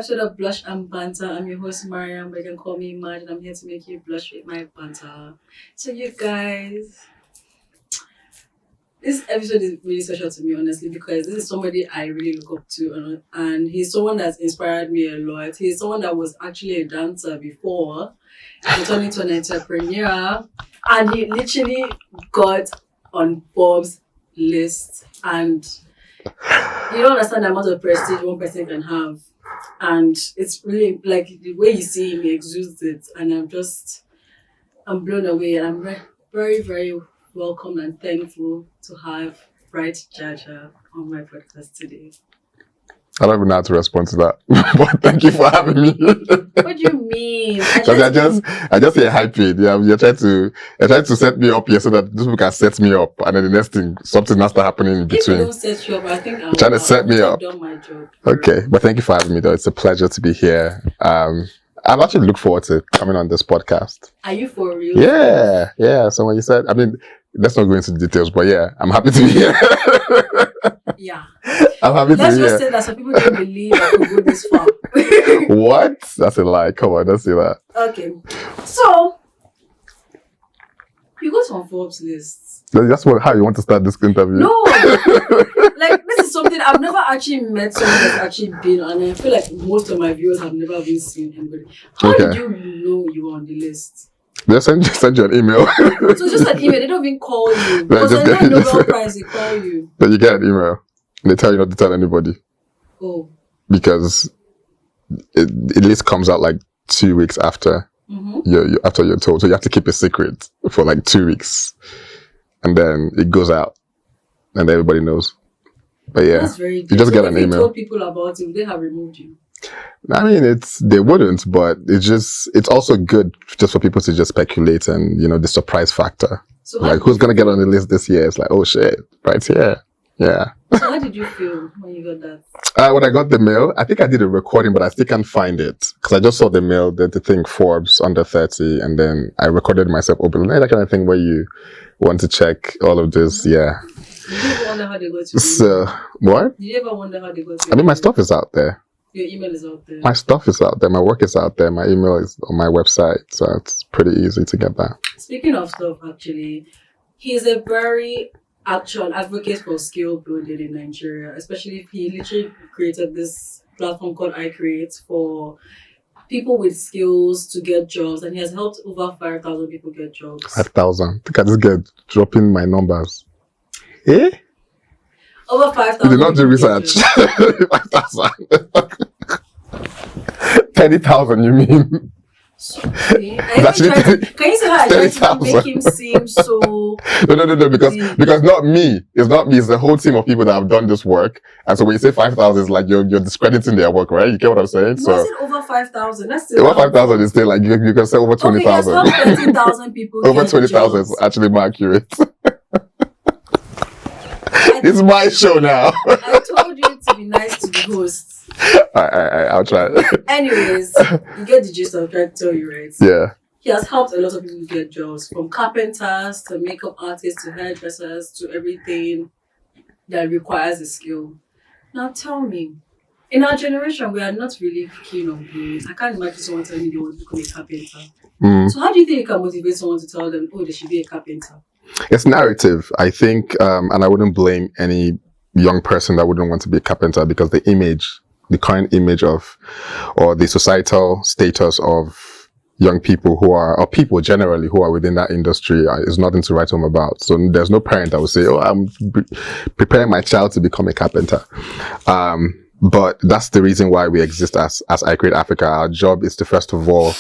episode of Blush and Banter. I'm your host, Mariam, but you can call me Mad, and I'm here to make you blush with my banter. So, you guys, this episode is really special to me, honestly, because this is somebody I really look up to, and he's someone that's inspired me a lot. He's someone that was actually a dancer before, turning to an entrepreneur, and he literally got on Forbes list, and you don't understand the amount of prestige one person can have. And it's really like the way you see him, he exudes it, and I'm blown away, and I'm very, very welcome and thankful to have Bright Jaja on my podcast today. I don't even know how to respond to that, but thank you for having me. What do you mean? Because I just hear hyping. Yeah, you're trying to set me up here so that this people can set me up, and then the next thing, something has to happen in between. If you don't set you up, I think I'm trying to set me up. Done my job. Okay, but thank you for having me, though. It's a pleasure to be here. I've actually looked forward to coming on this podcast. Are you for real? Yeah. So when you said, I mean, let's not go into the details, but yeah, I'm happy to be here. Yeah. I'm happy to be here. Let's just say that some people don't believe I could go this far. What? That's a lie. Come on, don't say that. Okay. So, you got on Forbes lists. That's how you want to start this interview? No! Like, this is something I've never actually met someone that's actually been, and I feel like most of my viewers have never even seen anybody. How did you know you were on the list? They send you an email. So just an email, they don't even call you. Because they don't know Nobel Prize, they call you. Then you get an email. They tell you not to tell anybody. Oh. Because it list comes out like 2 weeks after after you're told. So you have to keep it secret for like 2 weeks. And then it goes out. And everybody knows. But yeah, that's very deep. You just so get an email. If you told people about it, they have removed you. I mean, they wouldn't, but it's also good just for people to just speculate and, the surprise factor. So like, who's going to get on the list this year? It's like, oh shit, right here. Yeah. So how did you feel when you got that? When I got the mail, I think I did a recording, but I still can't find it. Because I just saw the mail, the thing Forbes under 30, and then I recorded myself open. That kind of thing where you want to check all of this, yeah. Did you ever wonder how they got to you? So, what? Did you ever wonder how they got to you? I mean, my stuff is out there. Your email is out there. My stuff is out there. My work is out there. My email is on my website. So it's pretty easy to get that. Speaking of stuff, actually, he's a very actual advocate for skill building in Nigeria. Especially if he literally created this platform called I Create for people with skills to get jobs. And he has helped over 5,000 people get jobs. 5,000? Look at this girl dropping my numbers. Eh? Over 5,000. You did not do research. 5,000. 30,000, you mean? Can you see how I tried to make him seem so... No, because not me. It's not me. It's the whole team of people that have done this work. And so when you say 5,000, it's like you're discrediting their work, right? You get what I'm saying? No, I said over 5,000. That's still... Over 5,000 is still like, you can say over 20,000. Okay, yes, 30,000 people over 20,000 is actually more accurate. It's my show now. I told you to be nice to the hosts. Alright, I'll try. Anyways, you get the gist of trying to tell you, right? Yeah. He has helped a lot of people get jobs, from carpenters to makeup artists to hairdressers to everything that requires a skill. Now tell me, in our generation, we are not really keen on doing it. I can't imagine someone telling me they want to become a carpenter. So how do you think you can motivate someone to tell them, oh, they should be a carpenter? It's narrative, I think, and I wouldn't blame any young person that wouldn't want to be a carpenter because the current image of, or the societal status of young people or people generally who are within that industry is nothing to write home about. So there's no parent that would say, oh, I'm preparing my child to become a carpenter. But that's the reason why we exist as I Create Africa. Our job is to, first of all,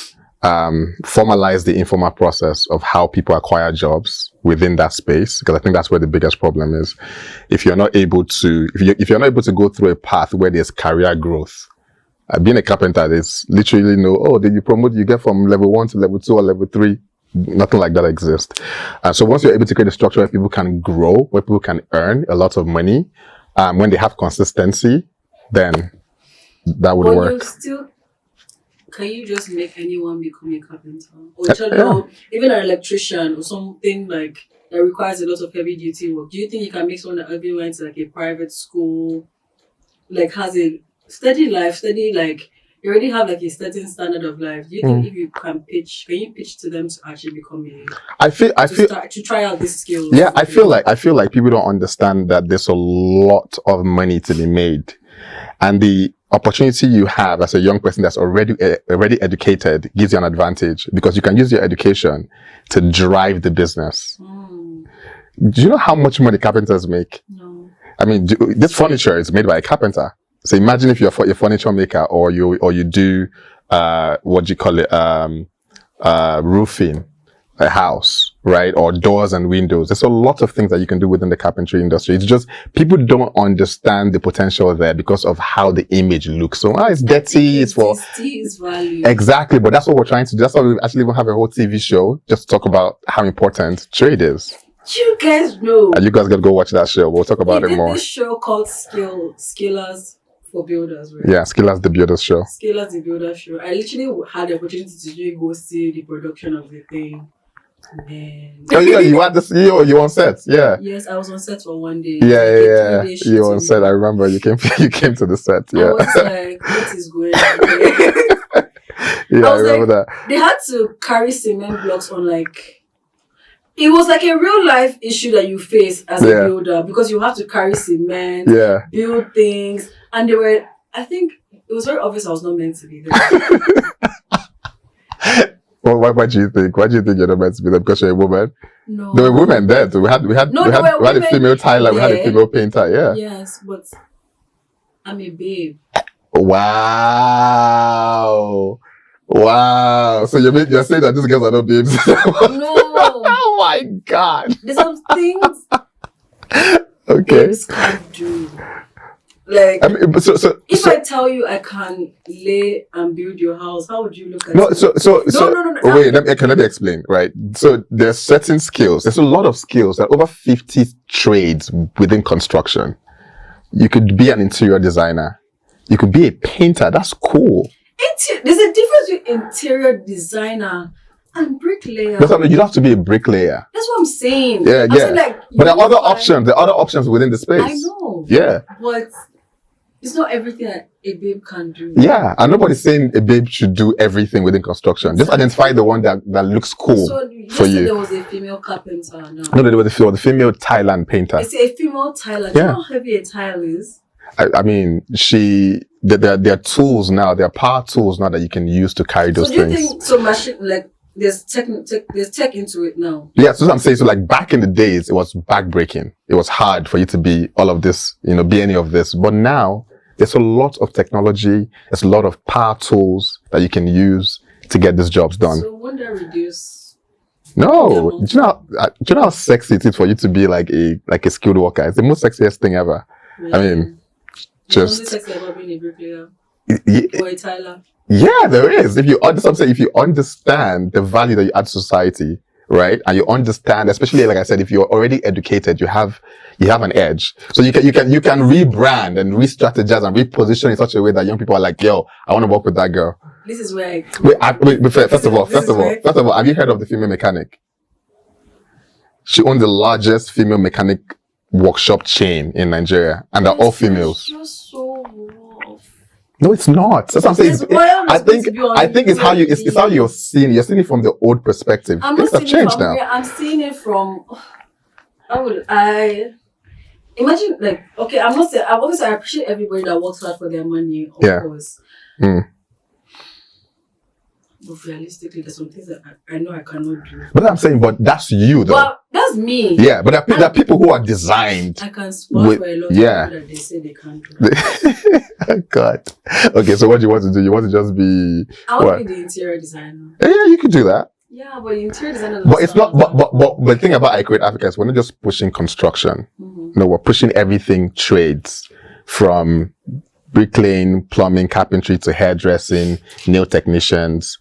formalize the informal process of how people acquire jobs within that space, because I think that's where the biggest problem is. If you're not able to go through a path where there's career growth, being a carpenter, there's literally did you promote, you get from level 1 to level 2 or level 3? Nothing like that exists. So once you're able to create a structure where people can grow, where people can earn a lot of money, when they have consistency, then that would work. Can you just make anyone become a carpenter? Or even an electrician or something like that requires a lot of heavy duty work? Do you think you can make someone that even went to like a private school, like has a steady life, you already have like a certain standard of life. Do you think if you can you pitch to them to actually become to try out these skills? Yeah, I feel like people don't understand that there's a lot of money to be made, and the opportunity you have as a young person that's already educated gives you an advantage because you can use your education to drive the business. Do you know how much money carpenters make? No. I mean, this furniture is made by a carpenter. So imagine if you're a furniture maker or you do, what do you call it? Roofing a house, right? Or doors and windows. There's a lot of things that you can do within the carpentry industry. It's just, people don't understand the potential there because of how the image looks. So, it's dirty. It's for value. Exactly. But that's what we're trying to do. That's why we actually even have a whole TV show just to talk about how important trade is. You guys know. And you guys gotta go watch that show. We'll talk about it more. This show called Skillers for Builders, right? Yeah, Skillers the Builders show. Skillers the Builders show. I literally had the opportunity to go see the production of the thing. And oh yeah, you had this. You on set? Yeah. Yes, I was on set for one day. Yeah. You were on set. I remember you came to the set. Yeah. I was like, what is going on? Yeah, I remember that. They had to carry cement blocks on like. It was like a real life issue that you face as a builder because you have to carry cement, build things, and I think it was very obvious I was not meant to be there. Well, why do you think? Why do you think you're not meant to be there? Because you're a woman? No. There were women there. We had a female tiler, we had a female painter, yeah. Yes, but I'm a babe. Wow. So you're saying that these girls are not babes? No. Oh my God. There's some things okay. babes can't do. Like, I mean, if I tell you I can lay and build your house, how would you look at it? No. Wait, let me explain, right? So there's certain skills. There's a lot of skills. There are over 50 trades within construction. You could be an interior designer. You could be a painter. That's cool. There's a difference between interior designer and bricklayer. That's what I mean. You don't have to be a bricklayer. That's what I'm saying. Yeah. Saying, like, but there are other options. There are other options within the space. I know. Yeah. But it's not everything that a babe can do. Yeah. And nobody's saying a babe should do everything within construction. Just identify the one that looks cool for you. There was a female carpenter. No, there was the female tile and painter. It's a female tiler. Do you know how heavy a tile is? I mean, there are tools now, there are power tools now that you can use to carry those things. So do you think, machine, like, there's tech into it now? Yeah, so I'm saying, so like back in the days, it was backbreaking. It was hard for you to be all of this, be any of this. But now, there's a lot of technology, there's a lot of power tools that you can use to get these jobs done. So won't that reduce? No. Do you know how sexy it is for you to be like a skilled worker? It's the most sexiest thing ever. Really? I mean, just sexy about being a bricklayer or a tiler. Yeah, there is. If you understand the value that you add to society, right, and you understand, especially like I said, if you're already educated, you have an edge. So you can rebrand and re-strategize and reposition in such a way that young people are like, yo, I want to work with that girl. This is where First of all, have you heard of the female mechanic? She owns the largest female mechanic workshop chain in Nigeria, and they're all females. You're so rough. No, it's not. That's what I'm saying. I think it's how you're seeing it. You're seeing it from the old perspective. Things have changed now. I'm seeing it from. How would I imagine? Like, okay, I'm not saying. Obviously, I appreciate everybody that works hard for their money. Of course. But realistically, there's some things that I know I cannot do. But I'm saying, but that's you, though. Well, that's me. Yeah, but there are people who are designed. I can spot for a lot of people that they say they can't do. God. Okay, so what do you want to do? You want to just be... I want to be the interior designer. Yeah, you could do that. Yeah, but interior designer... But it's not... But the thing about I Create Africa is we're not just pushing construction. No, we're pushing everything trades. From bricklaying, plumbing, carpentry to hairdressing, nail technicians.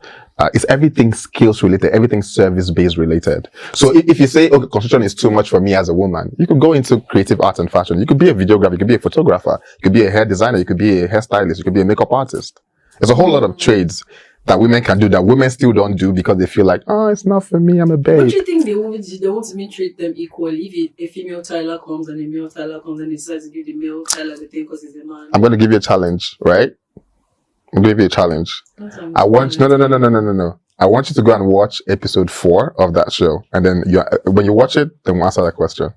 It's everything skills related, everything service based related. So if you say, okay, construction is too much for me as a woman, you could go into creative arts and fashion. You could be a videographer, you could be a photographer, you could be a hair designer, you could be a hairstylist, you could be a makeup artist. There's a whole lot of trades that women can do that women still don't do because they feel like, oh, it's not for me, I'm a babe. Don't you think they want to treat them equally? If a female tiler comes and a male tiler comes and they decide to give the male tiler the thing because he's a man. I'm going to give you a challenge, right? I'm giving you a challenge. That sounds I want fun. no. I want you to go and watch episode 4 of that show, and then when you watch it, then we'll answer that question.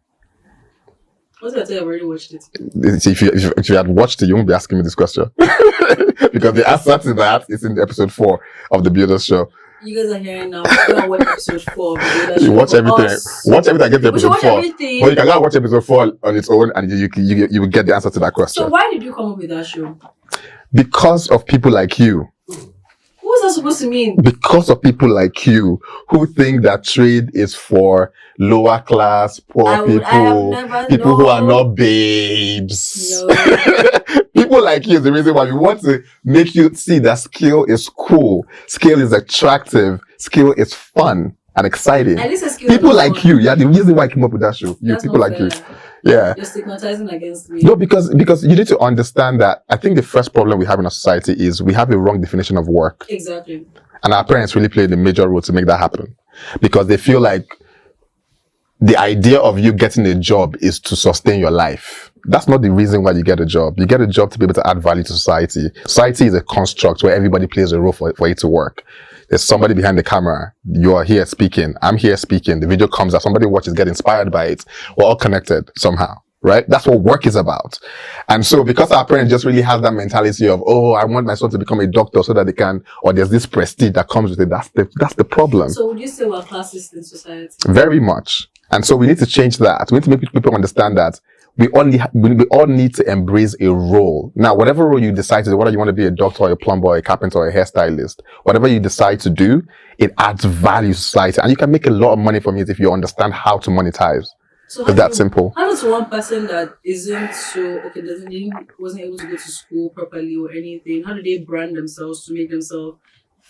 What did I tell you? I've already watched it. If you had watched it, you won't be asking me this question because the answer to that is in episode 4 of the Builders show. You guys are hearing now. Go and watch episode 4 of the Builders You show watch for everything. us. Watch everything. Get to We should episode watch 4. everything. But you can go and watch episode 4 on its own, and you will get the answer to that question. So why did you come up with that show? Because of people like you. What was that supposed to mean? Because of people like you who think that trade is for lower class, poor people who are not babes. No. People like you is the reason why we want to make you see that skill is cool, skill is attractive, skill is fun and exciting. At least a skill People is like fun. you, yeah, the reason why I came up with that show. That's People not like you. fair. Yeah. You're stigmatizing against me. No, because you need to understand that I think the first problem we have in our society is we have a wrong definition of work. Exactly. And our parents really played a major role to make that happen. Because they feel like the idea of you getting a job is to sustain your life. That's not the reason why you get a job. You get a job to be able to add value to society. Society is a construct where everybody plays a role for it to work. There's somebody behind the camera. You are here speaking. I'm here speaking. The video comes out. Somebody watches, get inspired by it. We're all connected somehow, right? That's what work is about. And so because our parents just really have that mentality of, oh, I want my son to become a doctor so that they can, or there's this prestige that comes with it. That's the problem. So would you say we're classist in society? Very much. And so we need to change that. We need to make people understand that we all need to embrace a role. Now, whatever role you decide to do, whether you want to be a doctor or a plumber or a carpenter or a hairstylist, whatever you decide to do, it adds value to society. And you can make a lot of money from it if you understand how to monetize. So It's that simple. How does one person that wasn't able to go to school properly or anything, how do they brand themselves to make themselves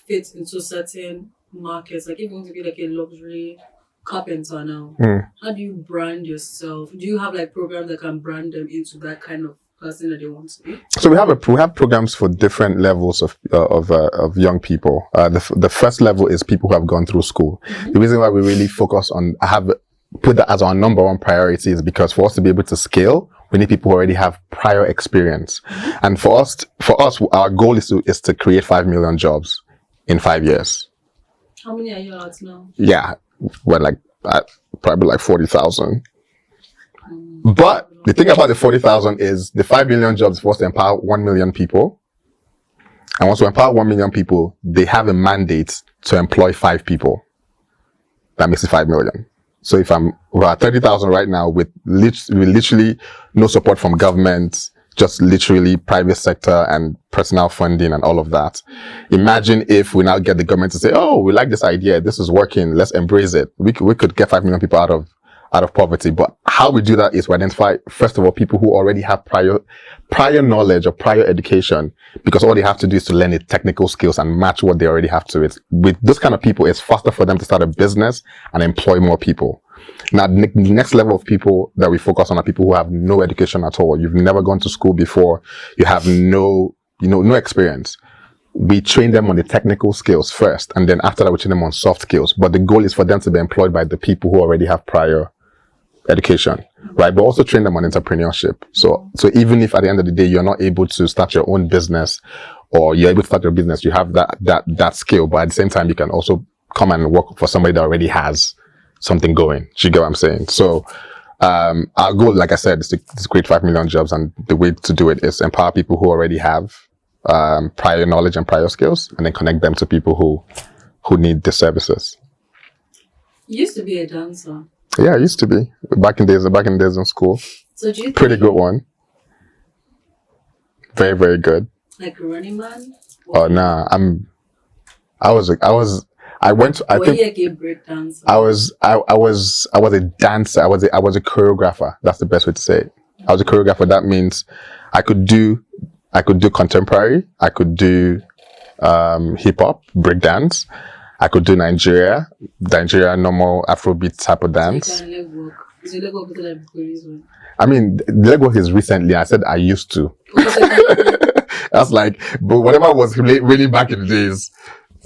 fit into certain markets? Like if you want to be like a luxury carpenter now, how do you brand yourself? Do you have like programs that can brand them into that kind of person that they want to be? So we have programs for different levels of young people. The first level is people who have gone through school. Mm-hmm. The reason why we really focus on put that as our number one priority is because for us to be able to scale, we need people who already have prior experience. Mm-hmm. And for us, our goal is to create 5 million jobs in 5 years. How many are you out now? Yeah, we're probably like 40,000. But the thing about the 40,000 is the 5 million jobs for us to empower 1 million people. And once we empower 1 million people, they have a mandate to employ 5 people. That makes it 5 million. So if we're at 30,000 right now with literally no support from government, just literally private sector and personal funding and all of that. Imagine if we now get the government to say, oh, we like this idea. This is working. Let's embrace it. We could get 5 million people out of poverty. But how we do that is we identify, first of all, people who already have prior knowledge or prior education, because all they have to do is to learn the technical skills and match what they already have to it. With those kind of people, it's faster for them to start a business and employ more people. Now, the next level of people that we focus on are people who have no education at all. You've never gone to school before. You have no experience. We train them on the technical skills first, and then after that, we train them on soft skills. But the goal is for them to be employed by the people who already have prior education, right? But also train them on entrepreneurship. So even if at the end of the day, you're not able to start your own business, or you're able to start your business, you have that skill. But at the same time, you can also come and work for somebody that already has something going. Do you get what I'm saying? So, our goal, like I said, is to create 5 million jobs. And the way to do it is empower people who already have, prior knowledge and prior skills, and then connect them to people who need the services. You used to be a dancer. Yeah, I used to be back in days in school. So do you pretty good one. Very, very good. Like a running man? Oh nah, I went. I were think you like a break dancer? I was a dancer. I was a choreographer. That's the best way to say it. I was a choreographer. That means I could do contemporary. I could do hip hop, break dance. I could do Nigeria normal Afrobeat type of dance. So you can leg work. Is your leg work better than Bukori's one? I mean, the leg work is recently. I said I used to. That's like, but whatever was really back in the days.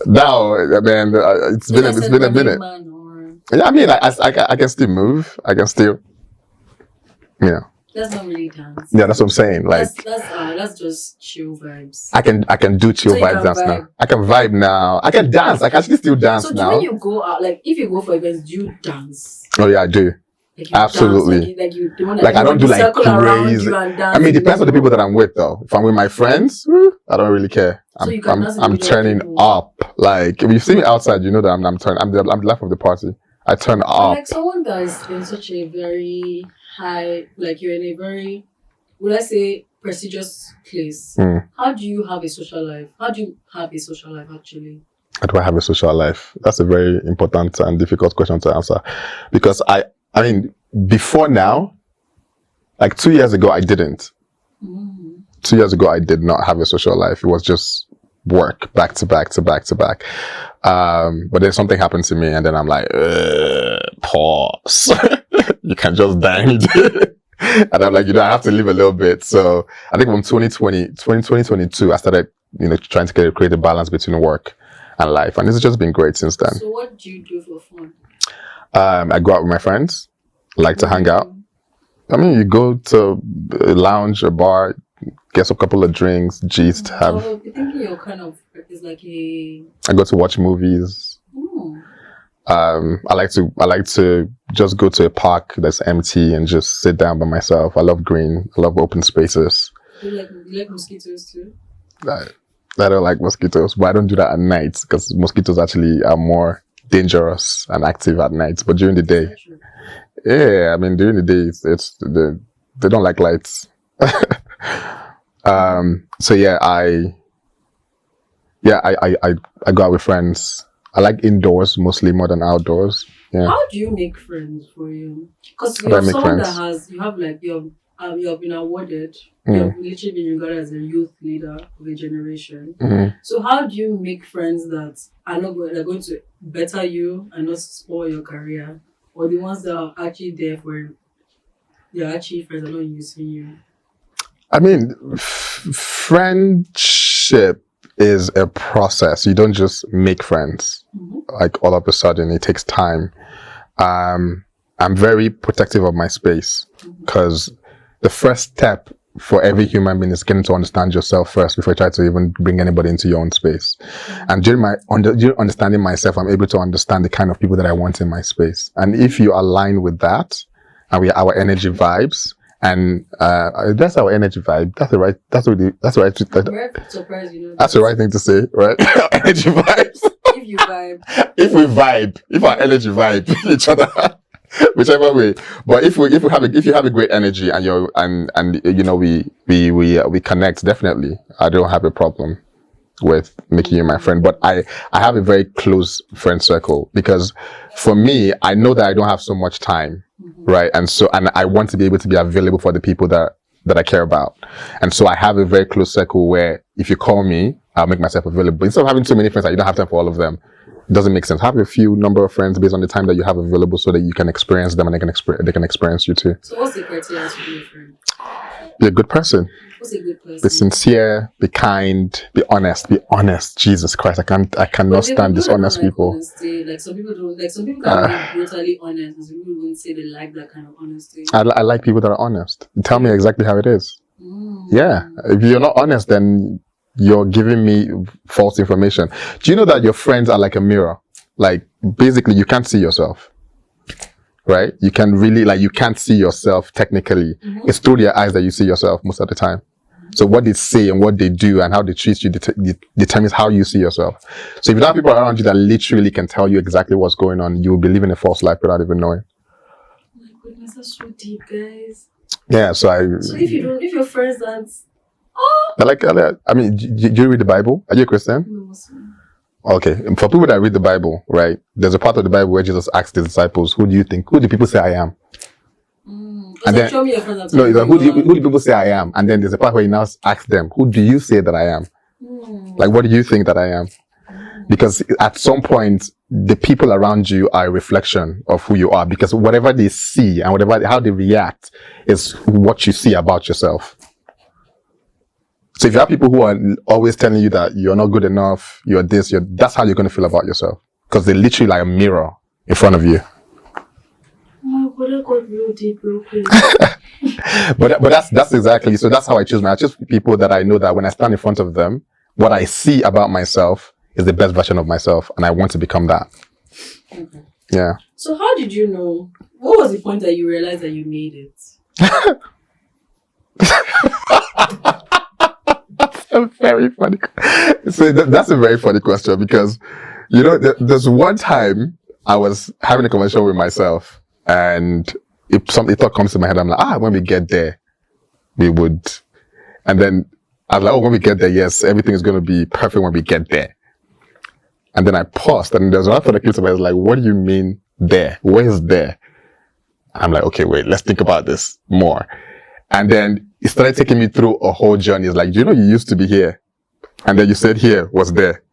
Now, I mean, it's been a minute. Yeah, I mean, I can still move. I can still, That's not really dance. Yeah, that's what I'm saying. Like that's just chill vibes. I can do chill So vibes dance now. I can vibe now. I can dance. I can actually still dance so now. So when you go out, like if you go for events, do you dance? Oh yeah, I do. Like Absolutely. Dance, like I don't do like crazy. I mean, it depends on the people that I'm with, though. If I'm with my friends, I don't really care. I'm turning up. Like if you see me outside, you know that I'm turning. I'm the life of the party. I turn up. Like someone that is in such a very high, like you're in a very, would I say, prestigious place. How do you have a social life? How do you have a social life actually? How do I have a social life? That's a very important and difficult question to answer, because I mean, before now, like 2 years ago, I didn't. 2 years ago, I did not have a social life. It was just work back to back to back to back. But then something happened to me, and then I'm like, pause. You can just die any day. And I'm like, I have to live a little bit. So I think from 2022, I started, trying to create a balance between work and life. And this has just been great since then. So what do you do for fun? I go out with my friends, like to hang out. I mean, you go to a lounge, a bar, get a couple of drinks, gist, have... I think you're kind of, it's like a... I go to watch movies. I like to just go to a park that's empty and just sit down by myself. I love green. I love open spaces. You like mosquitoes too? I don't like mosquitoes, but I don't do that at night because mosquitoes actually are more dangerous and active at night. But during the day, yeah, I mean during the day, they don't like lights. So yeah, I go out with friends. I like indoors mostly more than outdoors. Yeah. How do you make friends for you? Because you're someone that you have been awarded. You have literally been regarded as a youth leader of a generation. So how do you make friends that are going to better you and not spoil your career, or the ones that are actually there for they're actually friends are not using you? I mean, friendship is a process. You don't just make friends like all of a sudden. It takes time. I'm very protective of my space because the first step for every human being is getting to understand yourself first before you try to even bring anybody into your own space. And during understanding myself, I'm able to understand the kind of people that I want in my space. And if you align with that, and our energy vibes, and that's our energy vibe. That's the right thing to say, right? Energy vibes. If you vibe. If we vibe, if our energy vibe each other, whichever way. But if you have a great energy and we connect, definitely, I don't have a problem with making you my friend. But I have a very close friend circle because for me, I know that I don't have so much time. Right. And I want to be able to be available for the people that I care about. And so I have a very close circle where if you call me, I'll make myself available. Instead of having too many friends that you don't have time for all of them, it doesn't make sense. Have a few number of friends based on the time that you have available so that you can experience them and they can experience you too. So what's the criteria to be a friend? Be a good person. What's a good person? Be sincere, be kind, be honest. Jesus Christ, I cannot stand dishonest people. Honesty. Like some people can be brutally honest, and some people won't say they like that kind of honesty. I like people that are honest. Tell me exactly how it is. Yeah. If you're not honest, then you're giving me false information. Do you know that your friends are like a mirror? Like basically you can't see yourself. Right? You can really, you can't see yourself technically. It's through their eyes that you see yourself most of the time. So what they say and what they do and how they treat you determines how you see yourself. So if you have people around you that literally can tell you exactly what's going on, you will be living a false life without even knowing. Oh my goodness, that's so deep, guys. Yeah, so if your friends aren't... I mean, do you read the Bible? Are you a Christian? No. Okay, for people that read the Bible, right, there's a part of the Bible where Jesus asked the disciples, who do people say I am? And then, show me your friends. No, who do people say I am? And then there's a part where he now asks them, who do you say that I am? Like, what do you think that I am? Because at some point, the people around you are a reflection of who you are, because whatever they see and how they react is what you see about yourself. So if you have people who are always telling you that you're not good enough, you're this, that's how you're going to feel about yourself. Because they're literally like a mirror in front of you. Oh my God, I got real deep real quick. But that's exactly, so that's how I choose. I choose people that I know that when I stand in front of them, what I see about myself is the best version of myself, and I want to become that. Okay. Yeah. So how did you know? What was the point that you realized that you made it? That's a very funny. So that's a very funny question, because there's one time I was having a conversation with myself, and if a thought comes to my head, I'm like, when we get there, we would. And then I was like, when we get there, yes, everything is going to be perfect when we get there. And then I paused, and there's one thought that came to me. I was like, what do you mean there? Where is there? I'm like, okay, wait, let's think about this more. And then it started taking me through a whole journey. It's like, you used to be here, and then you said here was there,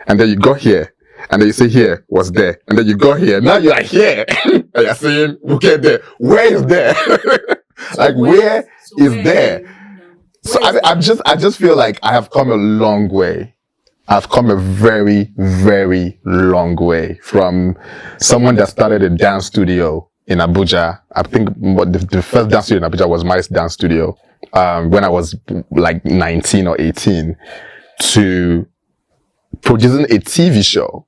and then you got here, and then you say here was there, and then you got here. Now you are here, and you're saying we'll get there. Where is there? Where is there? So I just feel like I have come a long way. I've come a very, very long way from someone that started a dance studio in Abuja. I think the first dance studio in Abuja was my dance studio, when I was like 19 or 18, to producing a TV show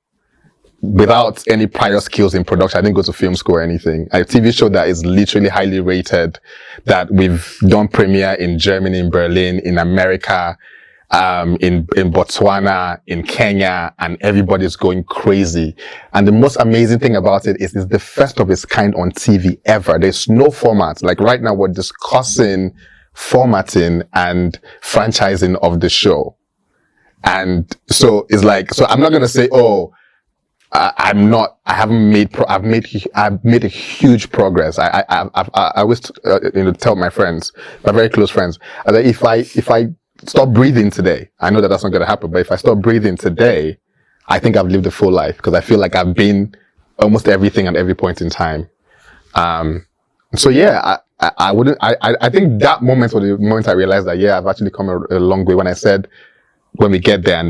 without any prior skills in production. I didn't go to film school or anything. A TV show that is literally highly rated, that we've done premiere in Germany, in Berlin, in America, in Botswana, in Kenya, and everybody's going crazy. And the most amazing thing about it is it's the first of its kind on TV ever. There's no format. Like right now, we're discussing formatting and franchising of the show. And so it's like, so I'm not going to say, I've made a huge progress. I always, tell my friends, my very close friends, that if I stop breathing today, I know that that's not going to happen, but if I stop breathing today, I think I've lived a full life, because I feel like I've been almost everything at every point in time. So yeah, I think that moment was the moment I realized that, yeah, I've actually come a long way, when I said, when we get there, and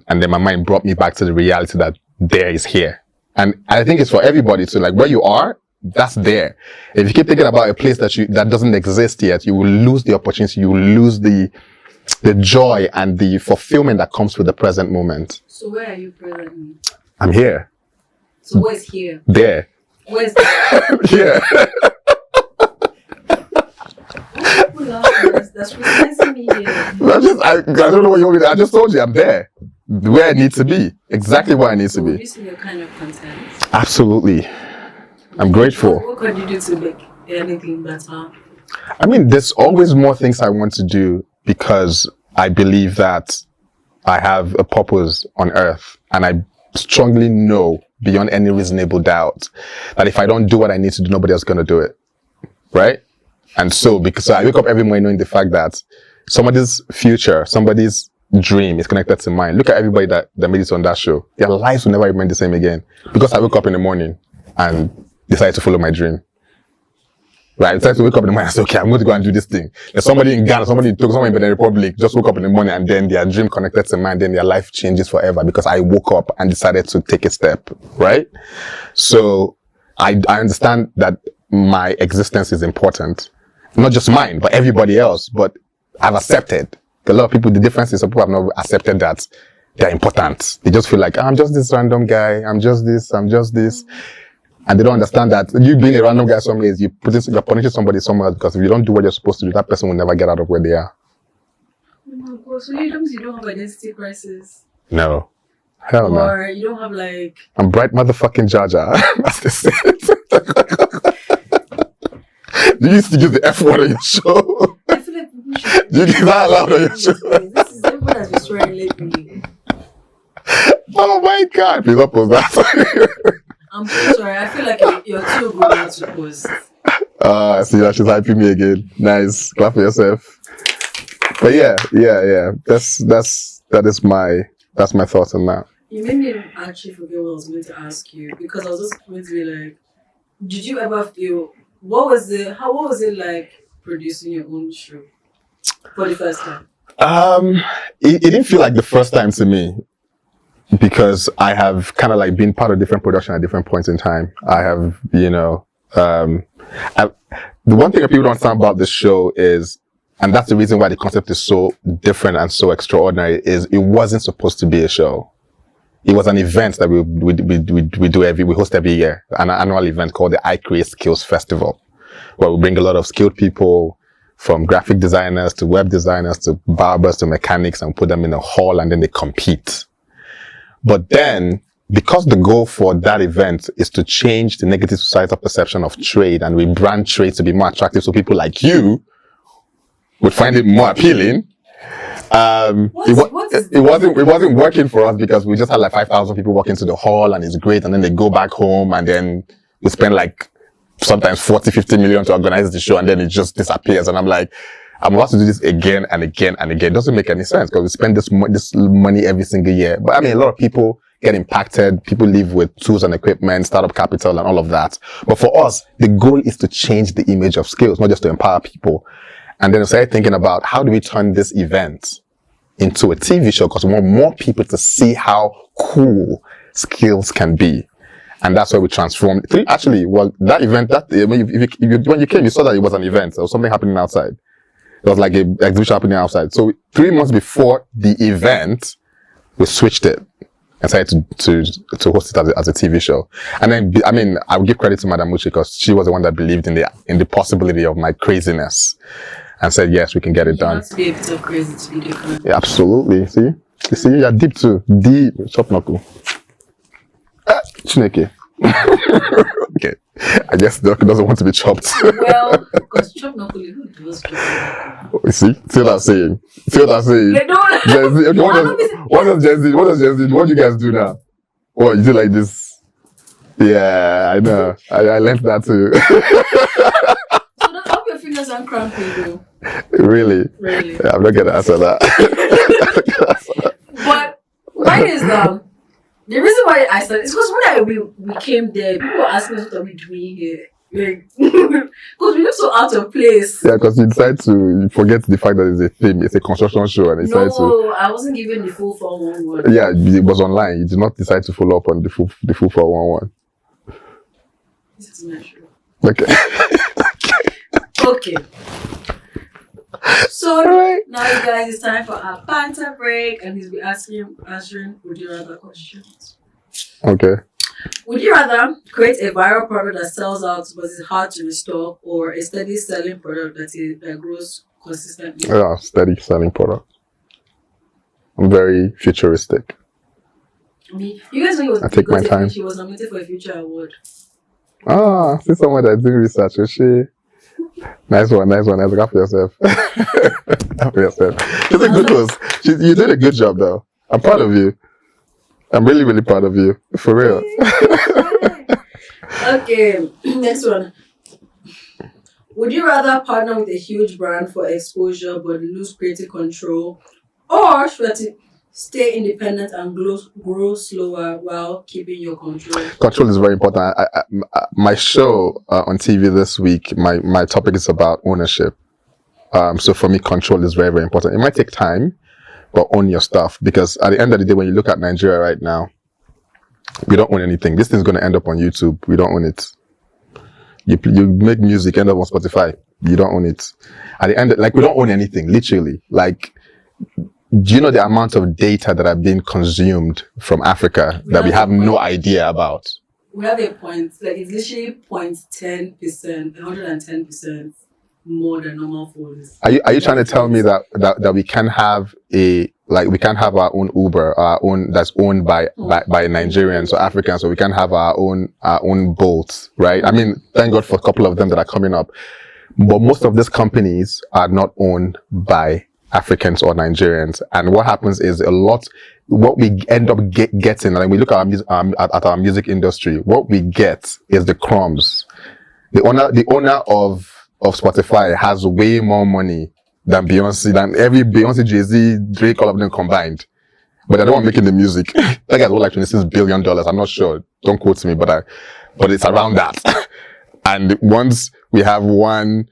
then my mind brought me back to the reality that there is here. And I think it's for everybody to, like, where you are, that's there. If you keep thinking about a place that doesn't exist yet, you will lose the opportunity, you will lose the joy and the fulfillment that comes with the present moment. So where are you presently? I'm here. So where's here? There. Where's there? Here. That's precisely me here. I don't know what you want me to. I just told you I'm there. Where I need to be. Exactly where I need to be. Producing your kind of content. Absolutely. I'm grateful. What can you do to make anything better? I mean, there's always more things I want to do, because I believe that I have a purpose on earth, and I strongly know beyond any reasonable doubt that if I don't do what I need to do, nobody else is going to do it. Right? And so, because I wake up every morning knowing the fact that somebody's future, somebody's dream is connected to mine. Look at everybody that made it on that show. Their lives will never remain the same again, because I woke up in the morning and decided to follow my dream. Right? I decided to wake up in the morning and say, okay, I'm going to go and do this thing. There's somebody in Ghana, somebody in Togo, somebody in Benin Republic just woke up in the morning, and then their dream connected to mine, then their life changes forever, because I woke up and decided to take a step. Right? So I understand that my existence is important. Not just mine, but everybody else. But I've accepted. A lot of people, the difference is some people have not accepted that they're important. They just feel like, I'm just this random guy. I'm just this. And they don't understand that you being a random guy some ways, you're punishing somebody somewhere, because if you don't do what you're supposed to do, that person will never get out of where they are. Oh my God. So you don't have identity crisis? No. Hell no. Or you don't have like... I'm bright motherfucking Jaja. That's the same. Do you used to use the F word on your show? I feel like people should... Do you get that loud on your show? This is everyone has been swearing lately. Oh my God. Please don't post that. I'm so sorry. I feel like you're too good not to post. See that she's hyping me again. Nice. Clap for yourself. But yeah. That's my thoughts on that. You made me actually forget what I was going to ask you, because I was just going to be like, did you ever feel, what was it like producing your own show for the first time? It didn't feel like the first time to me, because I have kind of like been part of different production at different points in time. I have, the one thing that people don't understand about this show is, and that's the reason why the concept is so different and so extraordinary, is it wasn't supposed to be a show. It was an event that we host every year, an annual event called the I Create Skills Festival, where we bring a lot of skilled people, from graphic designers to web designers to barbers to mechanics, and put them in a hall, and then they compete. But then, because the goal for that event is to change the negative societal perception of trade and rebrand trade to be more attractive, so people like you would find it more appealing. It wasn't working for us because we just had like 5,000 people walk into the hall and it's great, and then they go back home, and then we spend like sometimes 40, 50 million to organize the show, and then it just disappears. And I'm like, I'm about to do this again and again and again. It doesn't make any sense because we spend this money every single year. But I mean, a lot of people get impacted. People live with tools and equipment, startup capital, and all of that. But for us, the goal is to change the image of skills, not just to empower people. And then I started thinking about, how do we turn this event into a TV show? Because we want more people to see how cool skills can be. And that's why we transformed. Actually, well, that event, when you came, you saw that it was an event. There was something happening outside. There was like an exhibition happening outside. So 3 months before the event, we switched it and started to host it as a TV show. And then, I mean, I would give credit to Madam Muchi because she was the one that believed in the possibility of my craziness and said, yes, we can get it done. You have to be a bit of crazy to be different. Yeah, absolutely. See? You see, you're deep too. Deep. Chop knuckle. Chineke. Okay. I guess the knuckle doesn't want to be chopped. Well, because chop knuckle, who does chop knuckle? You see what I'm saying? They don't. Gen Z, okay, what does Gen Z? What do you guys do now? What, you do like this? Yeah, I know. I learned that too. So don't rub your fingers and cramping, though. Really? Yeah, I'm not gonna answer that. But mine is the reason why I started is because when we came there, people were asking us what are we doing here. Like, because we look so out of place. Yeah, because you forget the fact that it's a theme, it's a construction show, and No, I wasn't given the full 411. Yeah, it was online. You did not decide to follow up on the full 411. This is not true. Okay. Okay. So right. Now, you guys, it's time for our banter break, and he's be answering would you rather questions. Okay. Would you rather create a viral product that sells out but is hard to restore, or a steady selling product that grows consistently? Yeah, steady selling product. I'm very futuristic. I mean, you guys know I take my time. She was nominated for a Future Award. See someone that's doing research. Nice one. Clap for yourself. Clap for yourself. It's a good post. You did a good job, though. I'm proud of you. I'm really, really proud of you. For real. Okay, next one. Would you rather partner with a huge brand for exposure but lose creative control, or stay independent and grow slower while keeping your control? Control is very important. My show on TV this week, my topic is about ownership. So for me, control is very, very important. It might take time, but own your stuff. Because at the end of the day, when you look at Nigeria right now, we don't own anything. This thing's going to end up on YouTube. We don't own it. You make music, end up on Spotify. You don't own it. At the end, we don't own anything, literally. Do you know the amount of data that are being consumed from Africa that we have no idea about? We have a point, it's literally 0.10%, 110% more than normal phones. Are you trying to tell me that we can have we can have our own Uber, our own that's owned by Nigerians or Africans, so we can have our own Bolt, right? I mean, thank God for a couple of them that are coming up, but most of these companies are not owned by Africans or Nigerians, and what happens is what we end up getting, we look at our music industry, what we get is the crumbs. The owner of Spotify has way more money than every Beyonce, Jay-Z, Drake, all of them combined. But they're the one making the music. That guy's worth like $26 billion. I'm not sure. Don't quote me, but it's around that. And once we have one